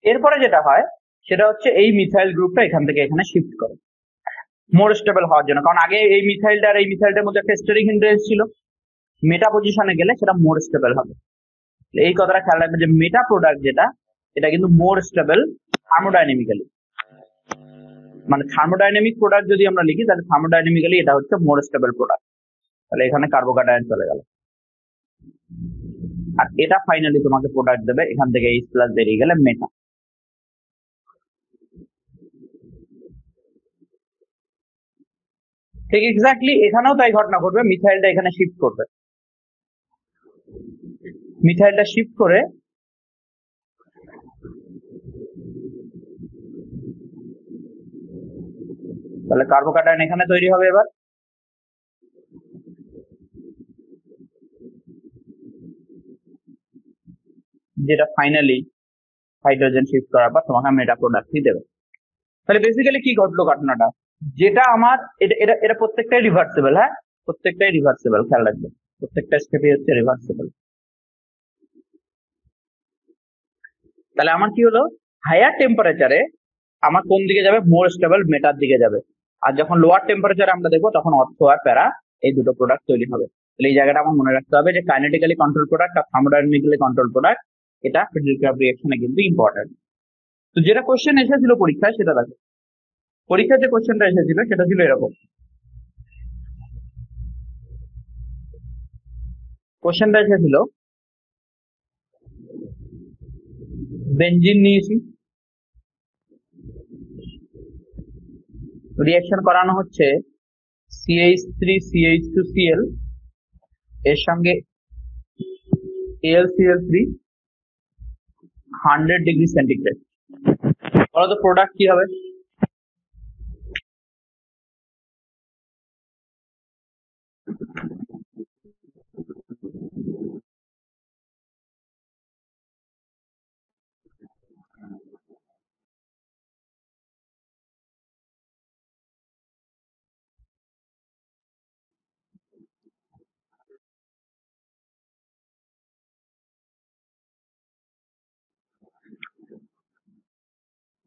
Speaker 1: এরপরে যেটা হয় সেটা হচ্ছে এই মিথাইল গ্রুপটা এখান থেকে এখানে শিফট করে মোর স্টেবল হওয়ার জন্য, কারণ আগে এই মিথাইলটা আর এই মিথাইলটার মধ্যে একটা স্টেরিক হিন্ড্রেন্স ছিল, মেটা পজিশনে গেলে সেটা মোর স্টেবল হবে। এই কথাটা খেয়াল রাখবে যে মেটা প্রোডাক্ট যেটা, এটা কিন্তু মোর স্টেবল থার্মোডাইনামিক্যালি। মানে থার্মোডাইনামিক প্রোডাক্ট যদি আমরা লিখি তাহলে থার্মোডাইনামিক্যালি এটা হচ্ছে মোর স্টেবল প্রোডাক্ট। তাহলে এখানে কার্বোক্যাটায়ন চলে গেল, আর এটা ফাইনালি তোমাকে প্রোডাক্ট দেবে এখান থেকে H+ বেরিয়ে গেলে মেটা। ঠিক এক্স্যাক্টলি এখানেও তাই ঘটনা ঘটবে, মিথাইলটা এখানে শিফট করবে, মিথাইলটা শিফট করে তাহলে কার্বোক্যাটায়ন এখানে তৈরি হবে। এবার যেটা ফাইনালি হাইড্রোজেন শিফট করার পর তোমাকে মেটা প্রোডাক্টই দেবে। তাহলে বেসিক্যালি কি ঘটলো ঘটনাটা, যেটা আমার এটা এটা এটা প্রত্যেকটাই রিভার্সিবল। হ্যাঁ, প্রত্যেকটাই রিভার্সিবল, খেয়াল রাখবে প্রত্যেকটা স্টেপই হচ্ছে রিভার্সিবল। তাহলে আমার কি হলো, হায়ার টেম্পারেচারে আমার কোন দিকে যাবে, মোর স্টেবল মেটার দিকে যাবে, আর যখন লোয়ার টেম্পারেচারে আমরা দেখবো তখন অর্থ আর প্যারা এই দুটো প্রোডাক্ট তৈরি হবে। তাহলে এই জায়গাটা আমার মনে রাখতে হবে যে কাইনেটিক্যালি কন্ট্রোল প্রোডাক্ট আর থার্মোডাইনামিক্যালি কন্ট্রোল প্রোডাক্ট এটা ফিডেল রিঅ্যাকশনে কিন্তু ইম্পর্টেন্ট। তো যেটা কোশ্চেন এসেছিল পরীক্ষায় সেটা দেখো, পরীক্ষায় যে কোশ্চেনটা এসেছিল সেটা ছিল এরকম। কোশ্চেনটা এসেছিল, বেঞ্জিন নিয়েছি, রিঅ্যাকশন করানো হচ্ছে CH3CH2Cl, এর সঙ্গে AlCl3 100 ডিগ্রি সেন্টিগ্রেড, বলো তো প্রোডাক্ট কি হবে?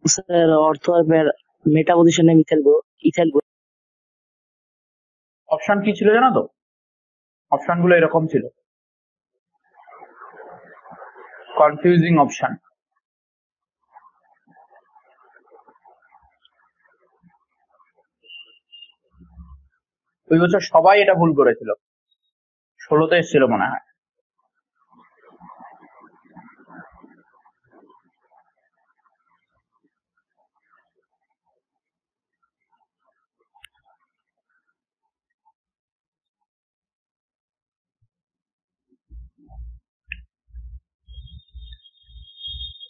Speaker 3: স্যার অর্থ আর মেটা পজিশনে ইথাইল
Speaker 1: অপশন কি ছিল জানো তো? অপশন গুলো এরকম ছিল, কনফিউজিং অপশন। ওই বছর সবাই এটা ভুল করেছিল, 16তে এসেছিল মনে হয়।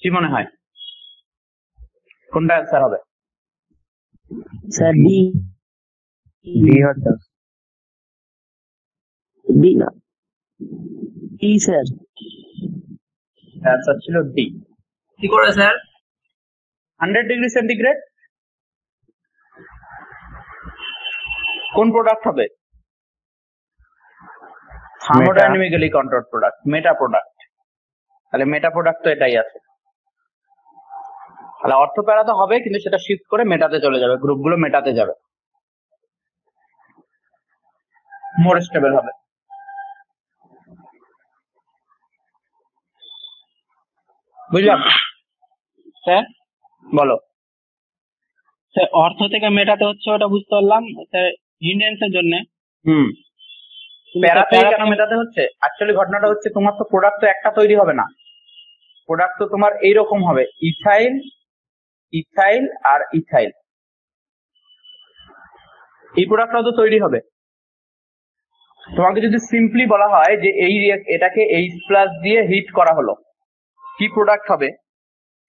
Speaker 1: কি মনে হয় কোনটা অ্যান্সার হবে?
Speaker 3: স্যার ডি হচ্ছে ডি না ডি স্যার।
Speaker 1: অ্যান্সার ছিল ডি।
Speaker 2: কি করে স্যার?
Speaker 1: 100 ডিগ্রি সেন্টিগ্রেড কোন প্রোডাক্ট হবে? থার্মোডাইনামিক্যালি কন্ট্রোলড প্রোডাক্ট, মেটা প্রোডাক্ট। তাহলে মেটা প্রোডাক্ট তো এটাই আছে। তাহলে অর্থ প্যারা তো হবে, কিন্তু সেটা শিফট করে মেটাতে চলে যাবে, গ্রুপগুলো মেটাতে যাবে, মোর স্টেবল হবে। বুঝলাম
Speaker 2: স্যার
Speaker 1: বলো।
Speaker 2: স্যার অর্থ থেকে মেটাতে হচ্ছে ওটা বুঝতে পারলাম স্যার, হিন্ডেন্সের জন্য।
Speaker 1: প্যারা থেকে কেন মেটাতে হচ্ছে? অ্যাকচুয়ালি ঘটনাটা হচ্ছে তোমার তো প্রোডাক্ট তো একটা তৈরি হবে না, প্রোডাক্ট তো তোমার এইরকম হবে, ইথাইল ইথাইল আর ইথাইল, এই প্রোডাক্টটাও তো তৈরি হবে। তোমাকে যদি সিম্পলি বলা হয় যে এটাকে H+ দিয়ে হিট করা হলো, কি প্রোডাক্ট হবে,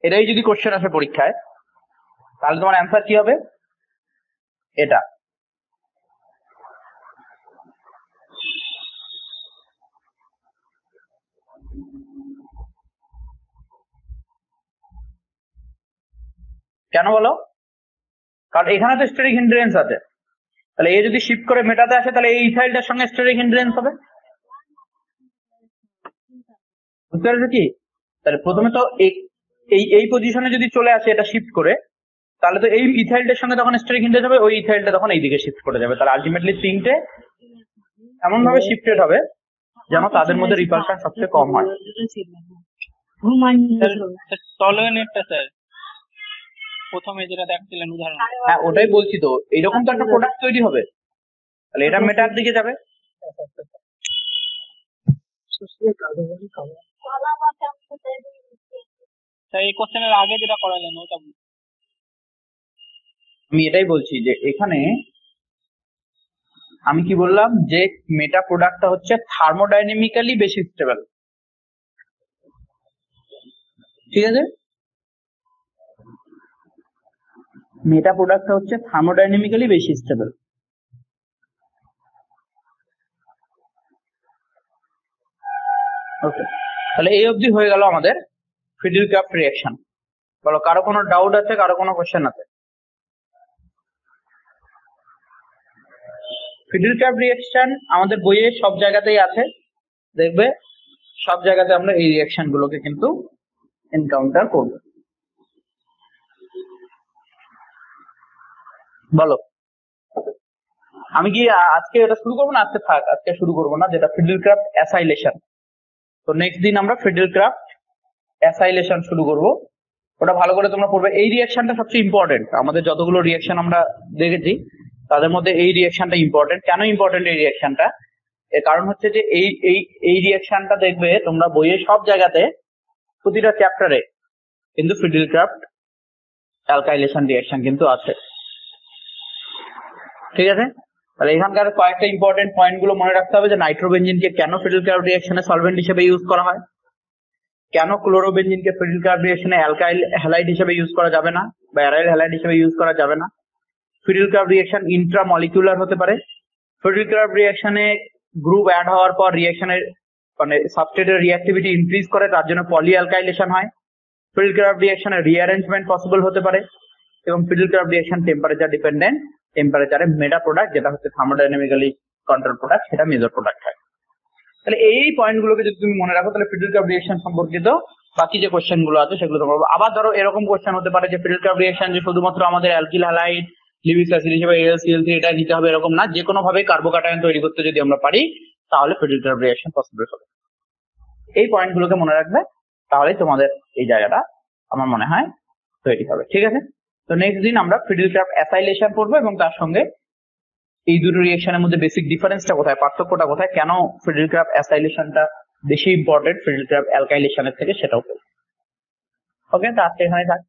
Speaker 1: এটাই যদি কোশ্চেন আসে পরীক্ষায়, তাহলে তোমার অ্যান্সার কি হবে? এটা। কেন বলো? কারণ এখানে তো স্টেরিক হিন্ড্রেন্স আছে, তাহলে এ যদি শিফট করে মেটাতে আসে, তাহলে এই ইথাইলটার সঙ্গে স্টেরিক হিন্ড্রেন্স হবে। বুঝতে পেরেছো কি? তাহলে প্রথমে তো এই পজিশনে যদি চলে আসে এটা শিফট করে, তাহলে তো এই ইথাইলটার সঙ্গে তখন স্টেরিক হিন্ড্রেন্স হবে, ওই ইথাইলটা তখন এইদিকে শিফট করে যাবে। তাহলে আলটিমেটলি তিনটে এমন ভাবে শিফটেড হবে যেন তাদের মধ্যে রিপালশন সবচেয়ে কম হয়।
Speaker 2: টলোয়েনেটটা স্যার প্রথমে যেটা দেখছিলেন উদাহরণ।
Speaker 1: হ্যাঁ ওটাই বলছি তো, এইরকম তো একটা প্রোডাক্ট তৈরি হবে, তাহলে এটা মেটার দিকে যাবে।
Speaker 2: স্যার এই কোশ্চেনের আগে যেটা করালেন ওটা
Speaker 1: আমি এটাই বলছি যে এখানে আমি কি বললাম, যে মেটা প্রোডাক্টটা হচ্ছে থার্মোডাইনামিক্যালি বেশি স্টেবল, ঠিক আছে? মেটা প্রোডাক্টটা হচ্ছে থার্মোডাইনামিক্যালি বেশি স্টেবল। ওকে, তাহলে এই অবধি হয়ে গেল আমাদের ফিডেল-ক্রাফট রিঅ্যাকশন। বলো, কারো কোনো ডাউট আছে, কারো কোনো কোশ্চেন আছে? ফিডেল-ক্রাফট রিঅ্যাকশন আমাদের বইয়ে সব জায়গাতেই আছে, দেখবে সব জায়গাতে আমরা এই রিঅ্যাকশন গুলোকে কিন্তু এনকাউন্টার করব। বলো, আমি কি আজকে এটা শুরু করবো না? আজকে থাক, আজকে শুরু করবো না, যেটা ফিডেল-ক্রাফট অ্যাসাইলেশন। তো নেক্সট দিন আমরা ফিডেল-ক্রাফট অ্যাসাইলেশন শুরু করব, ওটা ভালো করে তোমরা পড়বে। এই রিঅ্যাকশনটা সবচেয়ে ইম্পর্টেন্ট, আমাদের যতগুলো রিঅ্যাকশন আমরা দেখেছি তাদের মধ্যে এই রিঅ্যাকশনটা ইম্পর্টেন্ট। কেন ইম্পর্টেন্ট এই রিঅ্যাকশনটা? এর কারণ হচ্ছে যে এই রিঅ্যাকশনটা দেখবে তোমরা বইয়ে সব জায়গাতে, প্রতিটা চ্যাপ্টারে কিন্তু ফিডেল-ক্রাফট অ্যালকাইলেশন রিঅ্যাকশন কিন্তু আছে, ঠিক আছে? তাহলে এখানকার কয়েকটা ইম্পর্টেন্ট পয়েন্ট গুলো মনে রাখতে হবে, যে নাইট্রোবেনজিনকে কেন ফিডল ক্রাব রিঅ্যাকশনে সলভেন্ট হিসেবে ইউজ করা হয়, কেন ক্লোরোবেনজিনকে ফিডল ক্রাব রিঅ্যাকশনে অ্যালকাইল হ্যালাইড হিসেবে ইউজ করা যাবে না বা অ্যারাইল হ্যালাইড হিসেবে ইউজ করা যাবে না। ফিডল ক্রাব রিঅ্যাকশন ইন্ট্রামলিকুলার হতে পারে। ফিডল ক্রাব রিঅ্যাকশনে গ্রুপ অ্যাড হওয়ার পর রিঅ্যাকশনের মানে সাবস্ট্রেটের রিঅ্যাক্টিভিটি ইনক্রিজ করে, তার জন্য পলিঅ্যালকাইলেশন হয়। ফিডল ক্রাব রিঅ্যাকশনে রিঅ্যারেঞ্জমেন্ট পসিবল হতে পারে, এবং Friedel Crafts reaction temperature dependent, টেম্পারেচারে মেটা প্রোডাক্ট যেটা হচ্ছে থার্মোডাইনামিক্যালি কন্ট্রোল প্রোডাক্ট সেটা মেজর প্রোডাক্ট হয়। তাহলে এই পয়েন্ট গুলোকে যদি তুমি মনে রাখো, তাহলে ফিডল ক্রাব রিঅ্যাকশন সম্পর্কিত বাকি যে কোশ্চেন গুলো আছে সেগুলো তোমার। আবার ধরো এরকম কোশ্চেন হতে পারে যে ফিডল ক্রাব রিঅ্যাকশন যে শুধুমাত্র আমাদের অ্যালকিল হ্যালাইড লিভিক অ্যাসিড হিসেবে AlCl3 এটা নিতে হবে এরকম না, যে কোনো ভাবে কার্বোকাটায়ন তৈরি করতে যদি আমরা পারি তাহলে ফিডল ক্রাব রিঅ্যাকশন পসিবল হবে। এই পয়েন্ট গুলোকে মনে রাখবে, তাহলেই তোমাদের এই জায়গাটা আমার মনে হয় তৈরি হবে। ঠিক আছে, তো নেক্সট দিন আমরা ফিডল ক্রাব অ্যাসাইলেশন পড়বো, এবং তার সঙ্গে এই দুটো রিঅ্যাকশনের মধ্যে বেসিক ডিফারেন্সটা কোথায়, পার্থক্যটা কোথায়, কেন ফিডল ক্রাব অ্যাসাইলেশনটা বেশি ইম্পর্টেন্ট ফিডল ক্রাব অ্যালকাইলেশনের থেকে সেটাও পড়বো। ওকে, তো আজকে এখানে থাক।